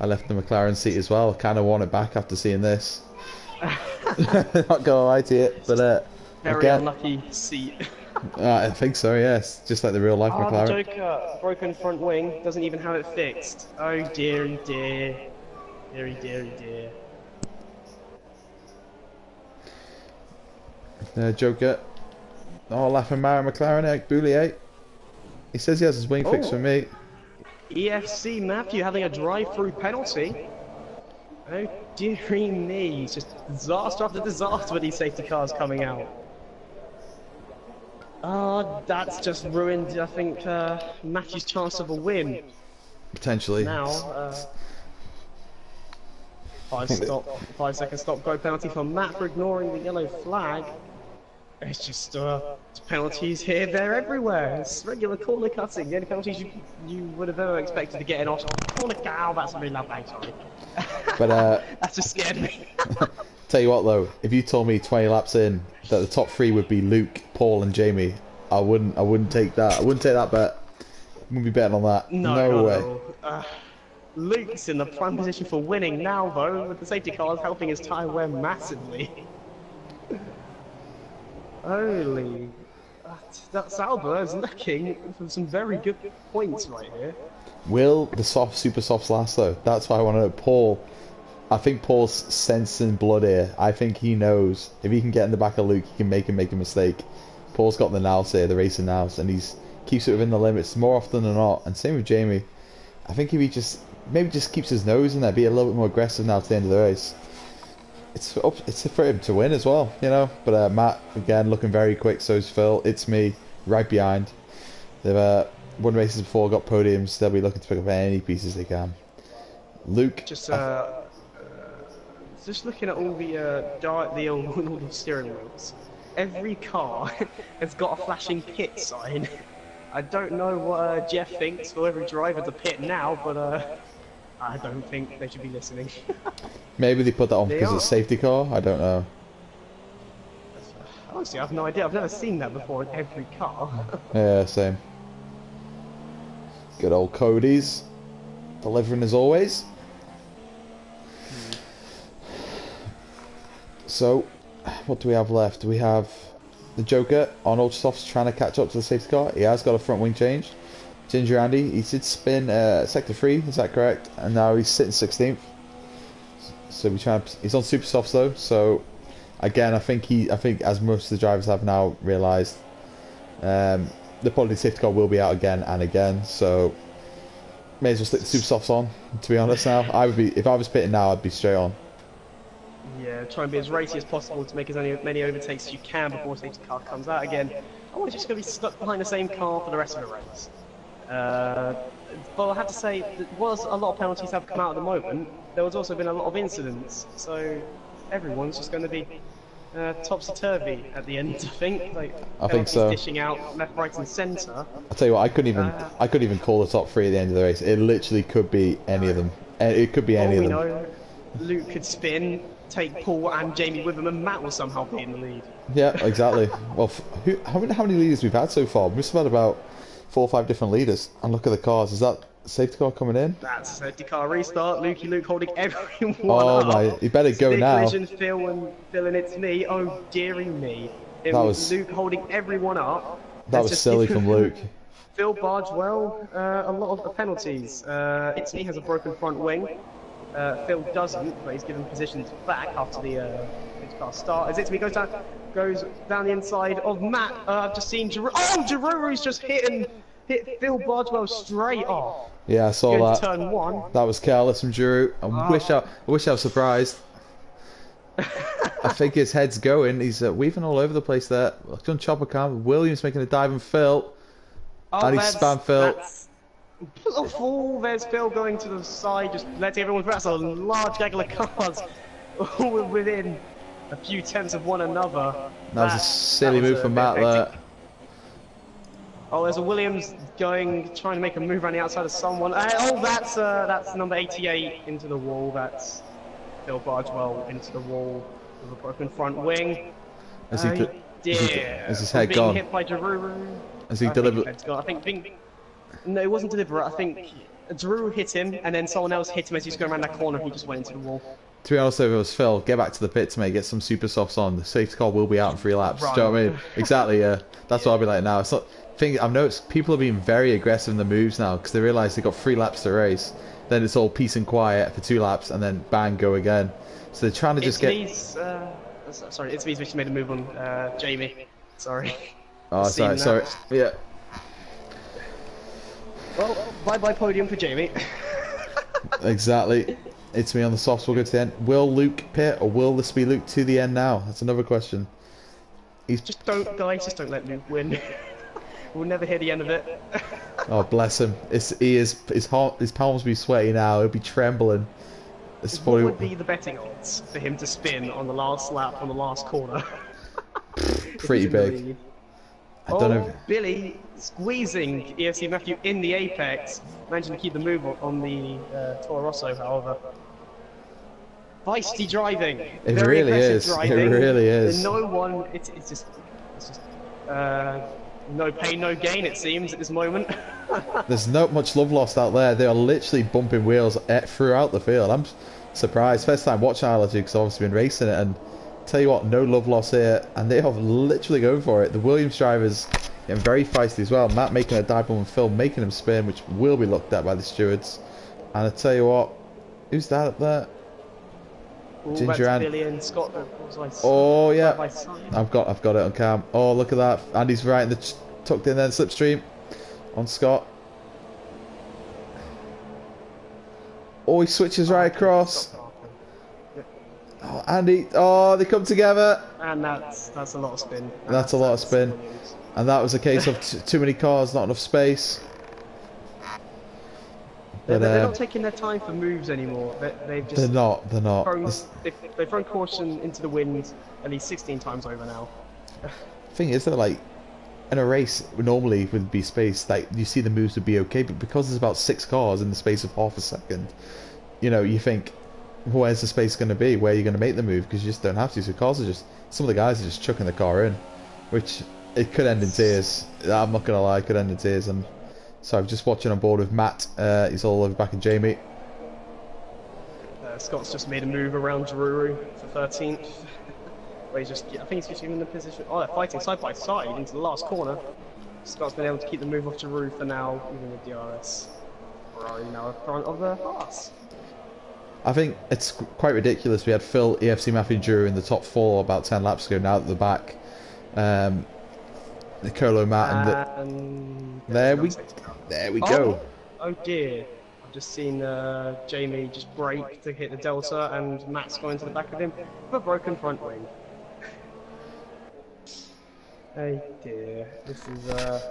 I left the McLaren seat as well. Kind of want it back after seeing this. Not gonna lie to you, but very again, unlucky seat. I think so. Yes, just like the real life McLaren. The Joker, broken front wing, doesn't even have it fixed. Oh dearie dear, dearie dearie dear. Joker. Oh, laughing Mara McLaren, Eric Boulier. He says he has his wing fixed for me. EFC Matthew having a drive-through penalty. Oh dearie me, it's just disaster after disaster with these safety cars coming out. That's just ruined, I think, Matthew's chance of a win. Potentially. Now, 5 second stop go penalty for Matt for ignoring the yellow flag. It's just penalties here, there, everywhere. It's regular corner cutting. The only penalties you would have ever expected to get in Austria. Corner cow, that's a really loud bang, sorry. But that just scared me. Tell you what though, if you told me 20 laps in that the top 3 would be Luke, Paul, and Jamie, I wouldn't take that. I wouldn't take that bet. I wouldn't be betting on that. No way. Luke's in the prime position for winning now, though, with the safety cars helping his tyre wear massively. Holy, that Sauber is looking for some very good points right here. Will the super softs last though? That's why I want to know. Paul, I think Paul's sensing blood here. I think he knows if he can get in the back of Luke, he can make a mistake. Paul's got the nous here, the racing nous, and he's keeps it within the limits more often than not. And same with Jamie. I think if he maybe just keeps his nose in there, be a little bit more aggressive now to the end of the race. It's for him to win as well, you know. But Matt again looking very quick. So is Phil. It's me right behind. They've won races before, got podiums. They'll be looking to pick up any pieces they can. Luke. Just looking at all the steering wheels. Every car has got a flashing pit sign. I don't know what Jeff thinks for every driver to pit now, but I don't think they should be listening. Maybe they put that on because it's a safety car. I don't know. Honestly, I have no idea. I've never seen that before in every car. Yeah, same. Good old Cody's delivering as always. So, what do we have left? We have the Joker on Ultrasofts trying to catch up to the safety car. He has got a front wing change. Ginger Andy, he did spin sector 3, is that correct? And now he's sitting 16th. So he's on super softs though. So again, I think as most of the drivers have now realised, the probably safety car will be out again and again. So may as well stick the super softs on. To be honest, now I would be if I was pitting now, I'd be straight on. Yeah, try and be as racy as possible to make as many overtakes as you can before safety car comes out again. I was just going to be stuck behind the same car for the rest of the race. But I have to say, there was a lot of penalties have come out at the moment. There was also been a lot of incidents, so everyone's just going to be topsy-turvy at the end, I think. Like, I think so. Dishing out left, right, and centre. I tell you what, I couldn't even call the top three at the end of the race. It literally could be any of them. It could be any of them. Know, Luke could spin, take Paul and Jamie with him, and Matt will somehow be in the lead. Yeah, exactly. Well, how many leaders we've had so far? We must have had about 4 or 5 different leaders. And look at the cars. Is that safety car coming in? That's a safety car restart. Luke holding everyone oh up. My, he better go now. Collision, Phil and it's me. Oh dearie me. It that was Luke holding everyone up. That was silly from Luke. Phil Bargewell, a lot of the penalties. It's me has a broken front wing. Phil doesn't, but he's given positions back after the car start. As it's me goes down the inside of Matt. I've just seen Giroux's just hit Phil Bardwell straight off. Yeah, I saw that. Turn 1. That was careless from Giroux. I wish I was surprised. I think his head's going. He's weaving all over the place there. John Chopper cam. Williams making a dive and Phil. And he spam Phil. There's Phil going to the side, just letting everyone through. That's a large gaggle of cars all within a few tenths of one another. That was a silly move from Matt there. Oh, there's a Williams trying to make a move around the outside of someone. That's number 88 into the wall. That's Phil Bargewell into the wall with a broken front wing. Is his head being gone? Hit by Giroux. Is he deliberate? No, it wasn't deliberate. I think Giroux hit him, and then someone else hit him as he was going around that corner. He just went into the wall. To be honest, if it was Phil, get back to the pits, mate. Get some super softs on. The safety car will be out in 3 laps. Right. Do you know what I mean? Exactly. Yeah, that's what I'll be like now. It's not. I've noticed people are being very aggressive in the moves now because they realise they've got 3 laps to race. Then it's all peace and quiet for 2 laps, and then bang, go again. So they're trying to just get. Sorry, it's me. She made a move on Jamie. Sorry. Oh, sorry. Yeah. Well, bye-bye podium for Jamie. Exactly. It's me on the softs. We'll go to the end. Will Luke pit, or will this be Luke to the end now? That's another question. Just don't let Luke win. We'll never hear the end of it. Oh, bless him. His palms be sweaty now. He'll be trembling. What would be the betting odds for him to spin on the last lap on the last corner? Pretty big. I don't know. Billy squeezing EFC Matthew in the apex, managing to keep the move on the Toro Rosso, however. Feisty driving. It really is. Driving. It really is. It's just no pain, no gain, it seems, at this moment. There's not much love lost out there. They are literally bumping wheels throughout the field. I'm surprised. First time watching ILR2 because I've obviously been racing it, and tell you what, no love lost here, and they are literally going for it. The Williams drivers getting very feisty as well. Matt making a dive bomb and Phil making him spin, which will be looked at by the stewards. And I tell you what, who's that up there? Ginger Ann. Billy and Scott. Oh yeah, I've got it on cam. Oh, look at that. Andy's right in the tucked in there, slipstream on Scott. Oh, he switches right across. Oh, Andy. Oh, they come together. And that's a lot of spin. That's a lot of spin. And that was a case of too many cars, not enough space. But they're not taking their time for moves anymore. They've just they're not. They've thrown caution into the wind at least 16 times over now. Thing is, though, like in a race, normally would be space. Like you see the moves would be okay, but because there's about 6 cars in the space of half a second, you know, you think, where's the space going to be? Where are you going to make the move? Because you just don't have to. So cars are just, some of the guys are just chucking the car in, which it could end in tears. I'm not going to lie, it could end in tears. And so I'm just watching on board with Matt. He's all over back in Jamie. Scott's just made a move around Giroux for 13th. Where he's just, I think he's just in the position. Oh, they're fighting side by side into the last corner. Scott's been able to keep the move off Giroux for now, even with DRS. Ferrari now in front of the Haas. I think it's quite ridiculous. We had Phil, EFC Matthew and Giroux in the top 4 about 10 laps ago. Now at the back, Nicolo, Matt, and there we go. Oh dear! I Just seen Jamie just brake to hit the Delta, and Matt's going to the back of him with a broken front wing. Oh dear, this is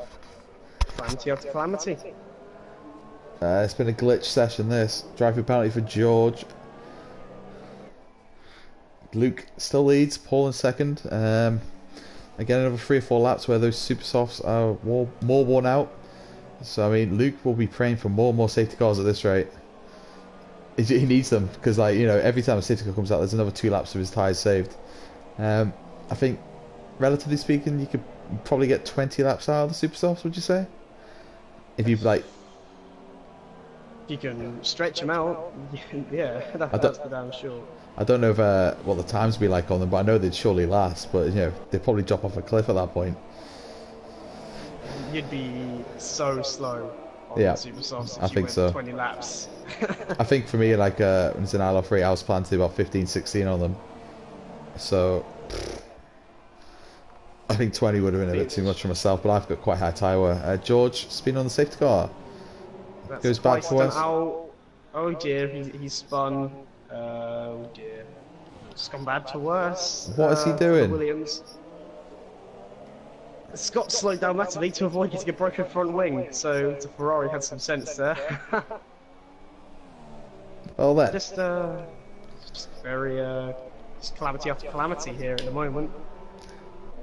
calamity after calamity. It's been a glitch session, this. Drive-through penalty for George. Luke still leads, Paul in second. Again, another 3 or 4 laps where those super softs are more worn out. So, I mean, Luke will be praying for more and more safety cars at this rate. He needs them, because, like, you know, every time a safety car comes out, there's another 2 laps of his tyres saved. I think, relatively speaking, you could probably get 20 laps out of the super softs, would you say? If you, like... You can stretch them out, yeah, that's for damn sure. I don't know if what the times would be like on them, but I know they'd surely last. But, you know, they'd probably drop off a cliff at that point. You'd be so slow on Yeah, the super softs if I you think went so. 20 laps. I think for me, like, when it's an ILR3, I was planning to do about 15, 16 on them. So, I think 20 would have been a bit too much for myself, but I've got quite high tyre wear. George, spin on the safety car. That's Goes back to us. Oh dear, he's spun. Oh dear. It's gone bad to worse. What is he doing? Williams. Scott slowed down massively to avoid getting a broken front wing, so the Ferrari had some sense there. Well then. Just very just calamity after calamity here at the moment.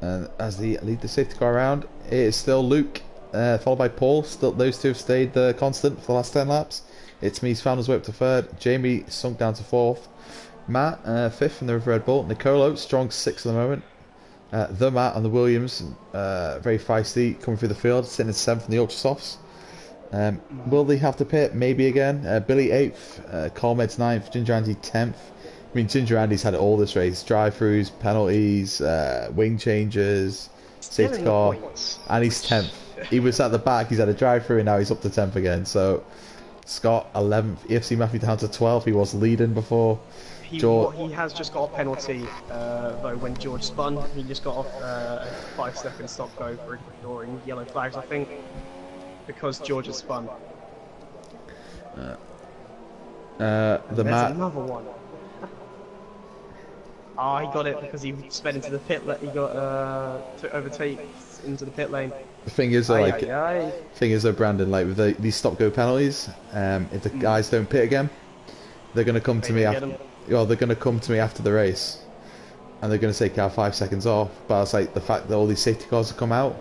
And as they lead the safety car around, it is still Luke, followed by Paul. Still, those two have stayed constant for the last 10 laps. It's me's found his way up to third. Jamie sunk down to fourth. Matt, fifth in the Red Bull. Nicolo, strong sixth at the moment. The Matt and the Williams, very feisty, coming through the field, sitting in seventh in the Ultra Softs. Will they have to pit? Maybe again. Billy 8th, Carmed's 9th, Ginger Andy 10th. I mean, Ginger Andy's had it all this race. Drive-throughs, penalties, wing changes, safety car, and he's 10th. He was at the back, he's had a drive-through, and now he's up to 10th again. So, Scott 11th, EFC Matthew down to 12th. He was leading before. He has just got a penalty, though, when George spun. He just got off a 5-second stop go for ignoring yellow flags, I think, because George has spun. There's another one. Ah, he got it because he sped into the pit. He got to overtake into the pit lane. The thing is, though, Brandon, like with these stop-go penalties, if the guys don't pit again, they're going to come to me after. Well, they're going to come to me after the race, and they're going to say, "Can I have 5 seconds off?" But it's like the fact that all these safety cars have come out.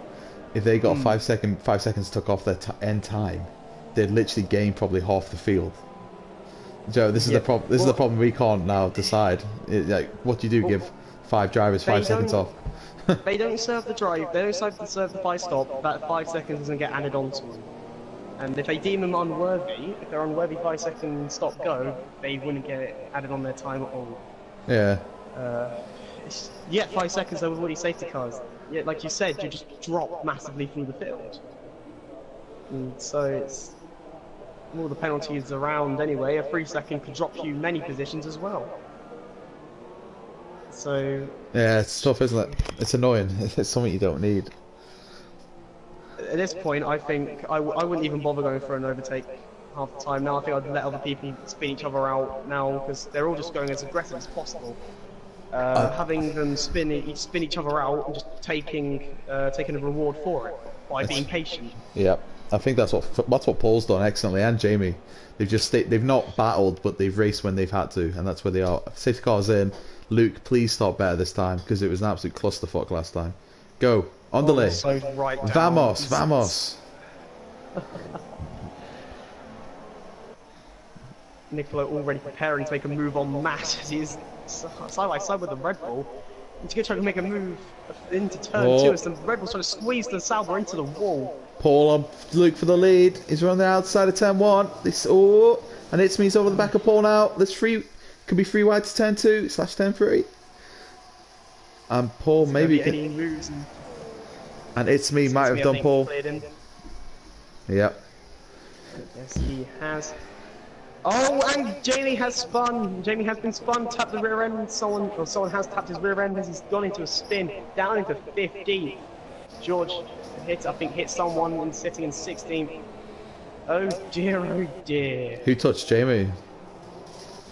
If they got 5 seconds took off their end time, they'd literally gain probably half the field. Joe, this is the problem. This is the problem we can't now decide. Like, what do you do? Give 5 drivers 5 seconds off? They don't serve the drive. They don't serve the 5 stop. That 5 seconds doesn't get added on to them. And if they deem them unworthy, if they're unworthy 5 second stop go, they wouldn't get it added on their time at all. Yeah. You get 5 seconds though with all these safety cars. Yeah, like you said, you just drop massively through the field. And so it's all the penalties around anyway. A 3 second could drop you many positions as well. So yeah, it's tough, isn't it? It's annoying. It's something you don't need. At this point, I think I wouldn't even bother going for an overtake half the time now. I think I'd let other people spin each other out now because they're all just going as aggressive as possible. Having them spin each other out and just taking a reward for it by being patient. Yeah, I think that's what Paul's done excellently, and Jamie. They've not battled, but they've raced when they've had to, and that's where they are. Safety car's in. Luke, please start better this time because it was an absolute clusterfuck last time. Go. Underlay. So right down. Vamos. Nicola already preparing to make a move on Matt as he is side by side with the Red Bull. He's going to try to make a move into turn 2 as the Red Bull's trying to squeeze the Sauber into the wall. Paul on Luke for the lead. He's on the outside of turn 1. And it's me's over the back of Paul now. There's could be free wide to turn 2 / turn 3. And Paul maybe any moves and it's me might have done Paul. Yep. Yes, he has. Oh, and Jamie has spun. Jamie has been spun. Tapped the rear end. Someone has tapped his rear end as he's gone into a spin down into 15th. George hit someone and sitting in 16th. Oh dear, oh dear. Who touched Jamie?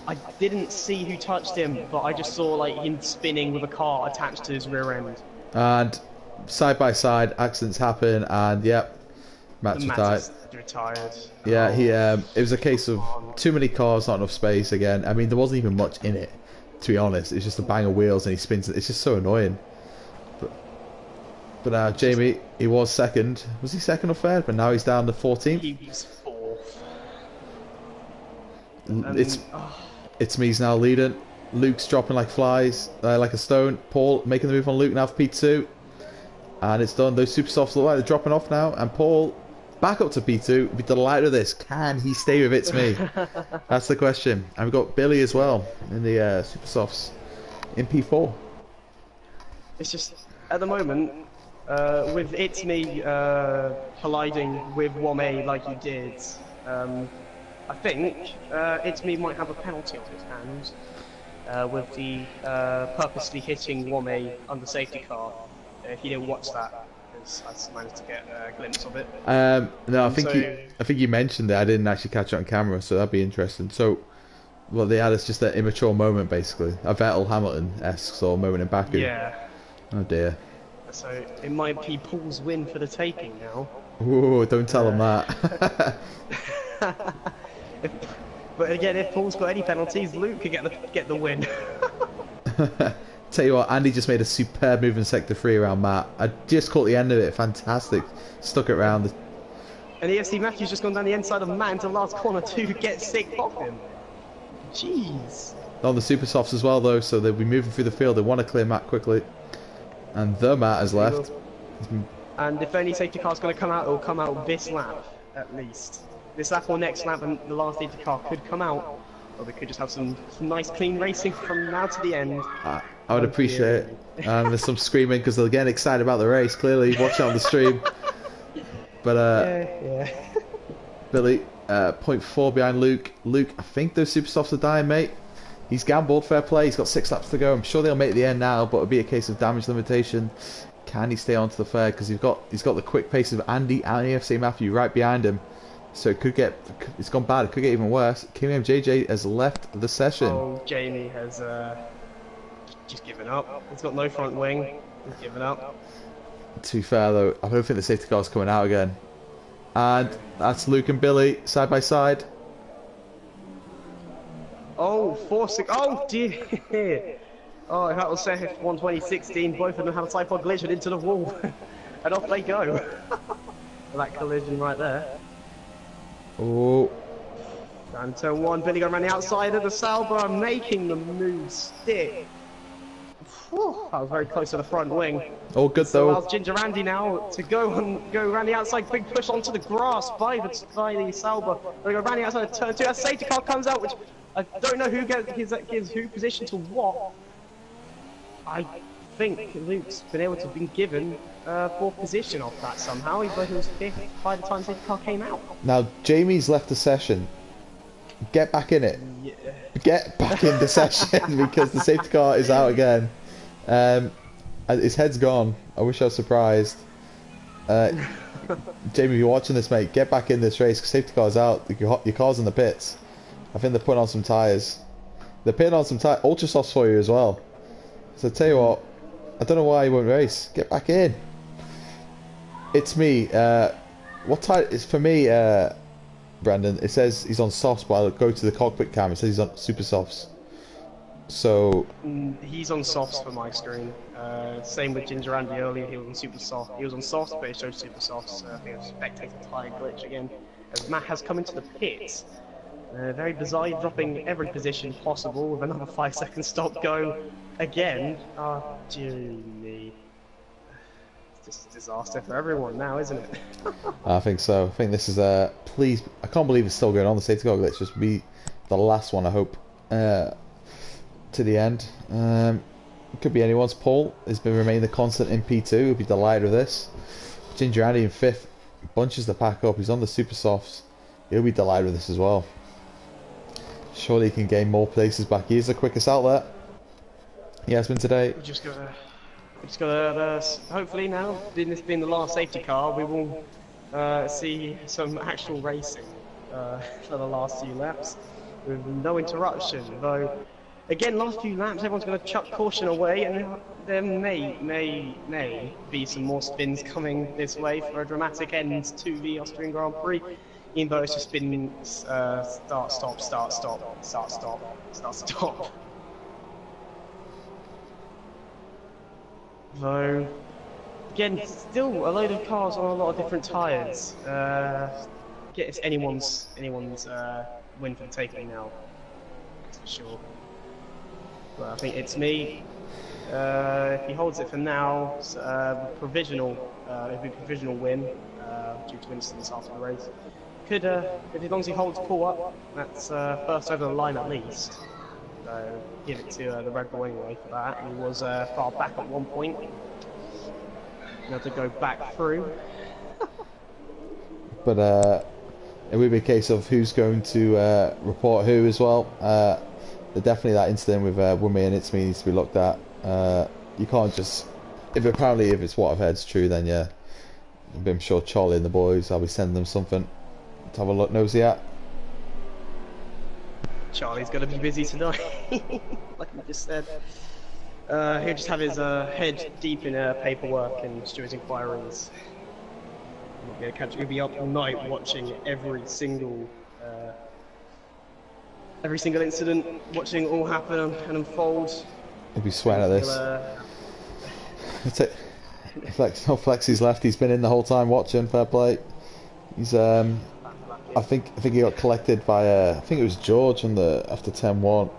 I didn't see who touched him, but I just saw like him spinning with a car attached to his rear end. And side by side, accidents happen, and yep, Matt's retired. Matt is retired. Yeah, Oh, he. It was a case of too many cars, not enough space. Again, I mean, there wasn't even much in it, to be honest. It's just a bang of wheels, and he spins. It's just so annoying. But now Jamie, he was second. Was he second or third? But now he's down to 14th. he was fourth. It's me's now leading. Luke's dropping like flies, like a stone. Paul making the move on Luke now for P2. And it's done. Those super softs look like they're dropping off now. And Paul back up to P2. Be delighted with this. Can he stay with It's Me? That's the question. And we've got Billy as well in the super softs in P4. It's just at the moment with It's Me colliding with Wame like he did. I think It's Me might have a penalty on his hands with the purposely hitting Wame under safety car. If you didn't watch that, because I managed to get a glimpse of it. No, I think you mentioned it. I didn't actually catch it on camera, so that'd be interesting. So, what they had is just an immature moment, basically, a Vettel Hamilton-esque sort of moment in Baku. Yeah. Oh dear. So it might be Paul's win for the taking now. Ooh, don't tell him that. But again, if Paul's got any penalties, Luke could get the win. Tell you what, Andy just made a superb move in Sector 3 around Matt. I just caught the end of it. Fantastic. Stuck it round. And EFC Matthew's just gone down the inside of Matt into the last corner to get sick off him. Jeez. On the super softs as well, though, so they'll be moving through the field. They want to clear Matt quickly. And the Matt has left. And if any safety car's going to come out, it'll come out this lap, at least. This lap or next lap, and the last safety car could come out. Or we could just have some nice clean racing from now to the end. I would appreciate it. And there's some screaming because they're getting excited about the race, clearly. Watch it on the stream. But, yeah. Billy, 0.4 behind Luke. Luke, I think those super softs are dying, mate. He's gambled, fair play. He's got 6 laps to go. I'm sure they'll make the end now, but it'll be a case of damage limitation. Can he stay onto the fair? Because he's got the quick pace of Andy and EFC Matthew right behind him. So it could get, it's gone bad. It could get even worse. Kim JJ has left the session. Oh, Jamie has just given up. He's got no front wing. He's given up. To be fair though, I don't think the safety car's coming out again. And that's Luke and Billy side by side. Oh, 4-6. Oh dear. Oh, that was F1 2016. Both of them had a tripod glitch and into the wall, and off they go. That collision right there. Oh. Down turn 1, Billy going around the outside of the Sauber, making the move stick. Whew, that was very close to the front wing. All good So though. allows Ginger Andy now to go around the outside, big push onto the grass by the Sauber. They go around the outside of turn 2. A safety car comes out, which I don't know who gives who position to what. I think Luke's been able to have been given 4th position off that somehow, even though he was 5th by the time the safety car came out. Now Jamie's left the session. Get back in it. Yeah. Get back in the session because the safety car is out again. His head's gone. I wish I was surprised. Jamie, if you're watching this, mate, get back in this race because safety car's out. Your car's in the pits. I think they're putting on some tyres. They're putting on some ultra softs for you as well. So I tell you what, I don't know why he won't race. Get back in. It's me. What tyre is for me, Brandon? It says he's on softs, but I'll go to the cockpit cam. It says he's on super softs. So he's on softs for my screen. Same with Ginger Andy earlier. He was on super soft. He was on softs, but it showed super softs. I think it was spectator tyre glitch again. As Matt has come into the pits. Very bizarre, dropping every position possible with another 5-second stop go again. Oh, Jimmy. It's just a disaster for everyone now, isn't it? I think so. I think this is please, I can't believe it's still going on. The safety car glitch just be the last one, I hope, to the end. It could be anyone's. Paul has been remaining the constant in P2. He'll be delighted with this. Ginger Andy in 5th, bunches the pack up. He's on the super softs. He'll be delighted with this as well. Surely he can gain more places back. He is the quickest out there. He has been today. We just gotta hopefully now, this being the last safety car, we will see some actual racing for the last few laps with no interruption. Though, again, last few laps, everyone's going to chuck caution away, and there may be some more spins coming this way for a dramatic end to the Austrian Grand Prix. Even though it's just been start, stop, start, stop, start, stop, start, stop. Though, again, still a load of cars on a lot of different tyres. It's anyone's win for the taking now, that's for sure. But I think it's me. If he holds it for now, provisional, it'll be a provisional win due to incidents after the race. Could, if as long as he holds Paul up, that's first over the line at least. So give it to the Red Bull anyway for that. He was far back at one point. Now to go back through. But it will be a case of who's going to report who as well. Definitely that incident with Wumi and It's Me needs to be looked at. You can't just, if it's what I've heard is true, then yeah, I'm sure Charlie and the boys, I'll be sending them something to have a look nosy at. Charlie's going to be busy tonight, like we just said. He'll just have his head deep in paperwork and Stuart's inquiries. He'll be up all night watching every single incident, watching it all happen and unfold. He'll be sweating at this. Flexy's left. He's been in the whole time watching. Fair play. He's I think he got collected by I think it was George on after 10-1.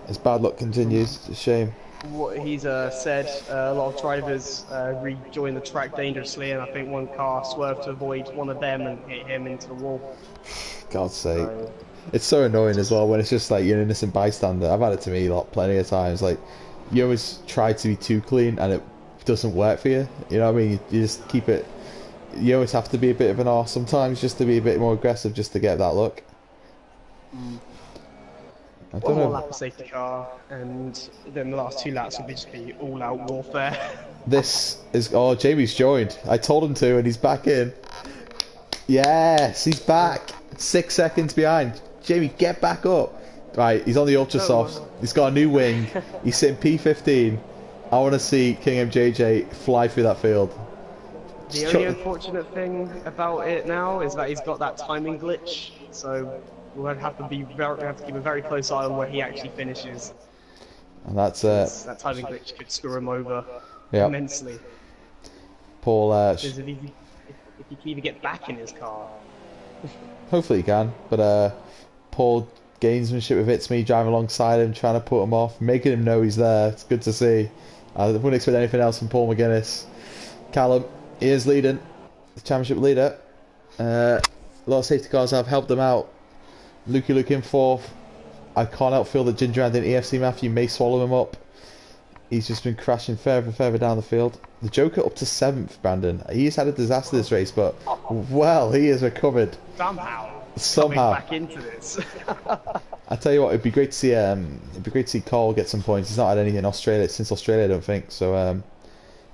His bad luck continues. It's a shame. What he's said, a lot of drivers rejoin the track dangerously, and I think one car swerved to avoid one of them and hit him into the wall. God's sake. It's so annoying as well when it's just like you're an innocent bystander. I've had it to me plenty of times. Like, you always try to be too clean and it doesn't work for you. You know what I mean? You just keep it. You always have to be a bit of an arse sometimes just to be a bit more aggressive just to get that look. I don't One more know. lap of safety car, and then the last 2 laps will just be all-out warfare. This is... Oh, Jamie's joined. I told him to, and he's back in. Yes, he's back. 6 seconds behind. Jamie, get back up. Right, he's on the Ultra Softs. He's got a new wing. He's sitting P15. I want to see King MJJ fly through that field. The only unfortunate thing about it now is that he's got that timing glitch, so we'll have to keep a very close eye on where he actually finishes. And that's that timing glitch could screw him over immensely. Paul, if he can even get back in his car. Hopefully he can, but Paul gamesmanship with It's Me driving alongside him, trying to put him off, making him know he's there. It's good to see. I wouldn't expect anything else from Paul McGuinness. Callum, he is leading, the championship leader. A lot of safety cars have helped them out. Lukey Luke in 4th. I can't help feel that Ginger and EFC Matthew may swallow him up. He's just been crashing further and further down the field. The Joker up to 7th, Brandon. He's had a disaster this race, but well, he has recovered. Somehow. Back into this. I tell you what, it'd be great to see Cole get some points. He's not had any in Australia since Australia, I don't think. So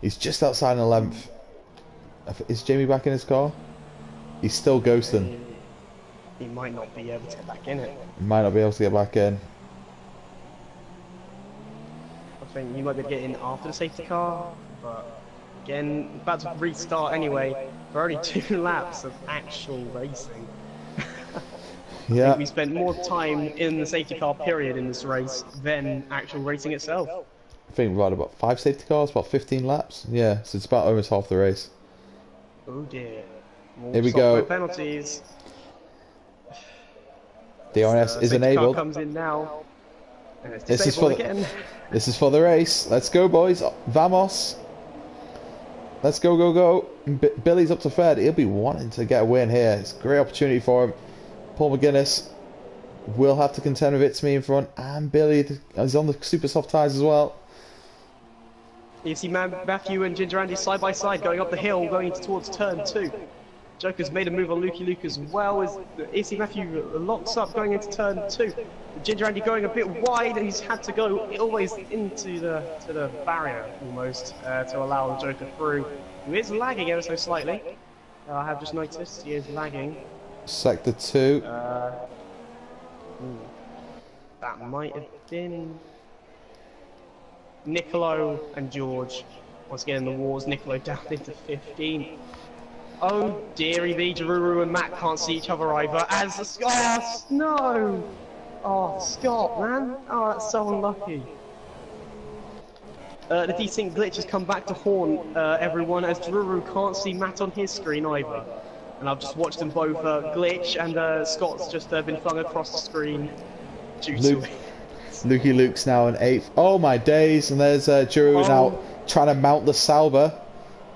he's just outside in 11th. Is Jamie back in his car? He's still ghosting. He might not be able to get back in it. He might not be able to get back in. I think you might be able to get in after the safety car, but again, about to restart anyway. For only 2 laps of actual racing. Yeah. I think we spent more time in the safety car period in this race than actual racing itself. I think we've had about 5 safety cars, about 15 laps. Yeah, so it's about almost half the race. Oh dear. Here we go. Penalties. The RNS is enabled. Car comes in now. And it's This is for the race. Let's go, boys. Vamos. Let's go, go, go. Billy's up to 3rd. He'll be wanting to get a win here. It's a great opportunity for him. Paul McGuinness will have to contend with It's Me in front, and Billy is on the super soft tyres as well. You see Matthew and Ginger Andy side by side going up the hill, going towards turn 2. Joker's made a move on Lukey Luke as well as AC Matthew locks up going into turn 2. Ginger Andy going a bit wide, and he's had to go always into the barrier almost to allow the Joker through. He is lagging ever so slightly. I have just noticed he is lagging. Sector 2. Ooh, that might have been Nicolo and George. Once again in the wars, Nicolo down into 15. Oh dearie me, Jaruru and Matt can't see each other either. As the Scott, no! Oh, Scott, man. Oh, that's so unlucky. The desync glitch has come back to haunt everyone, as Jaruru can't see Matt on his screen either. And I've just watched them both glitch, and Scott's just been flung across the screen due to it. Lukey Luke's now in 8th. Oh my days, and there's Jaruru now trying to mount the Sauber.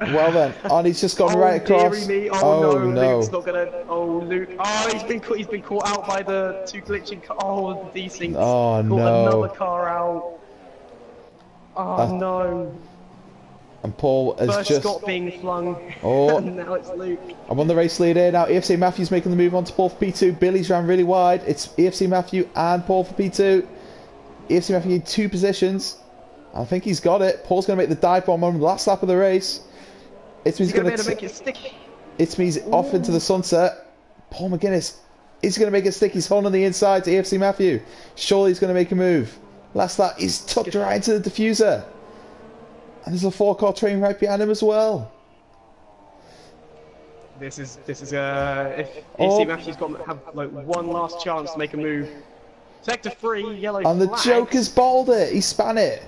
Well then, and he's just gone right across. Me. Oh no, Luke's not gonna. Oh Luke, oh he's been caught out by the two glitching. Oh the desync. Oh no. Caught another car out. Oh no. And Paul has First just Scott being flung. Oh. And now it's Luke. I'm on the race lead here now. EFC Matthew's making the move on to Paul for P2. Billy's ran really wide. It's EFC Matthew and Paul for P2. EFC Matthew in 2 positions. I think he's got it. Paul's going to make the dive bomb on the last lap of the race. It's me's going to make it stick. It's me's off into the sunset. Paul McGuinness is going to make it stick. He's holding on the inside to EFC Matthew. Surely he's going to make a move. Last lap, he's tucked right into the diffuser. And there's a 4-car train right behind him as well. This is if EFC Matthew's have like one last chance to make a move. Sector 3, yellow and flag. The Joker's bowled it. He span it.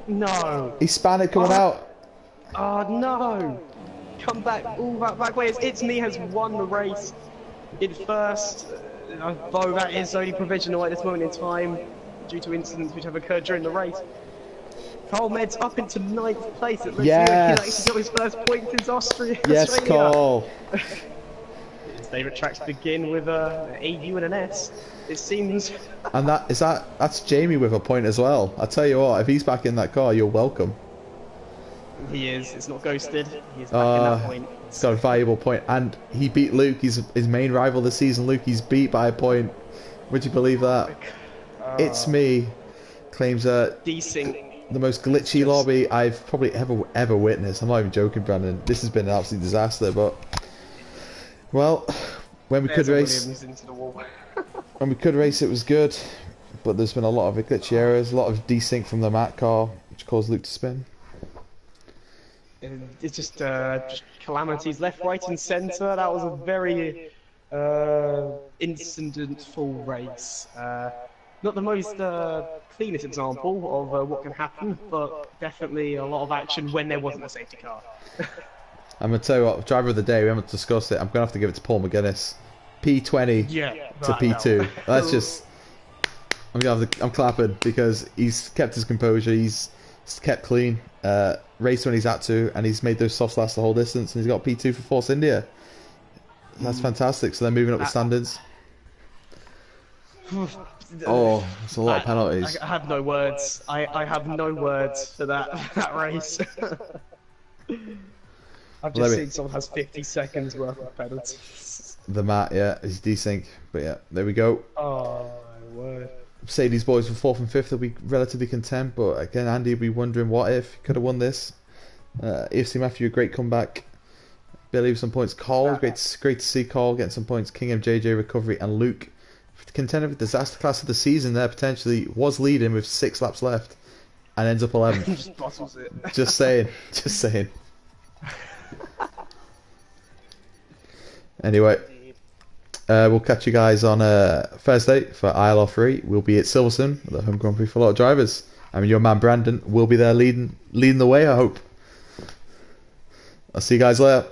No. He span it coming out. Oh no! Come back, all that back way. It's me has won the race in first, though that is only provisional at this moment in time due to incidents which have occurred during the race. Cole Med's up into 9th place. It looks like he's got his first point since Austria. Yes, Cole. His favourite tracks begin with an AU and an S. It seems. And that's Jamie with a point as well. I tell you what, if he's back in that car, you're welcome. He is. It's not ghosted. He's back in that point. He's got a valuable point, and he beat Luke. He's his main rival this season. Luke, he's beat by a point. Would you believe that? It's me. Claims desync. The most glitchy lobby I've probably ever witnessed. I'm not even joking, Brandon. This has been an absolute disaster. But well, when we could race, it was good. But there's been a lot of glitchy errors, a lot of desync from the Matt car, which caused Luke to spin. It's just calamities left, right, and centre. That was a very incident-full race. Not the most cleanest example of what can happen, but definitely a lot of action when there wasn't a safety car. I'm gonna tell you what, driver of the day. We haven't discussed it. I'm gonna have to give it to Paul McGuinness. P20 to P2. That's just. I'm clapping because he's kept his composure. He's kept clean. Raced when he's had to, and he's made those softs last the whole distance, and he's got P2 for Force India. That's fantastic. So they're moving up the standards. Oh, it's a lot of penalties. I have no words. I have no words for that race. I've just seen someone has 50 seconds worth of penalties. The Matt, yeah, is desync. But yeah, there we go. Oh my word. Mercedes boys for 4th and 5th will be relatively content, but again, Andy will be wondering what if he could have won this. EFC Matthew, a great comeback. Billy with some points. Carl, great to see Carl getting some points. King MJJ recovery, and Luke contender with disaster class of the season there potentially, was leading with 6 laps left and ends up 11th. Just bottles it. Just saying. Anyway, we'll catch you guys on Thursday for ILR 3. We'll be at Silverstone, the home Grand Prix for a lot of drivers. I mean, your man Brandon will be there leading the way, I hope. I'll see you guys later.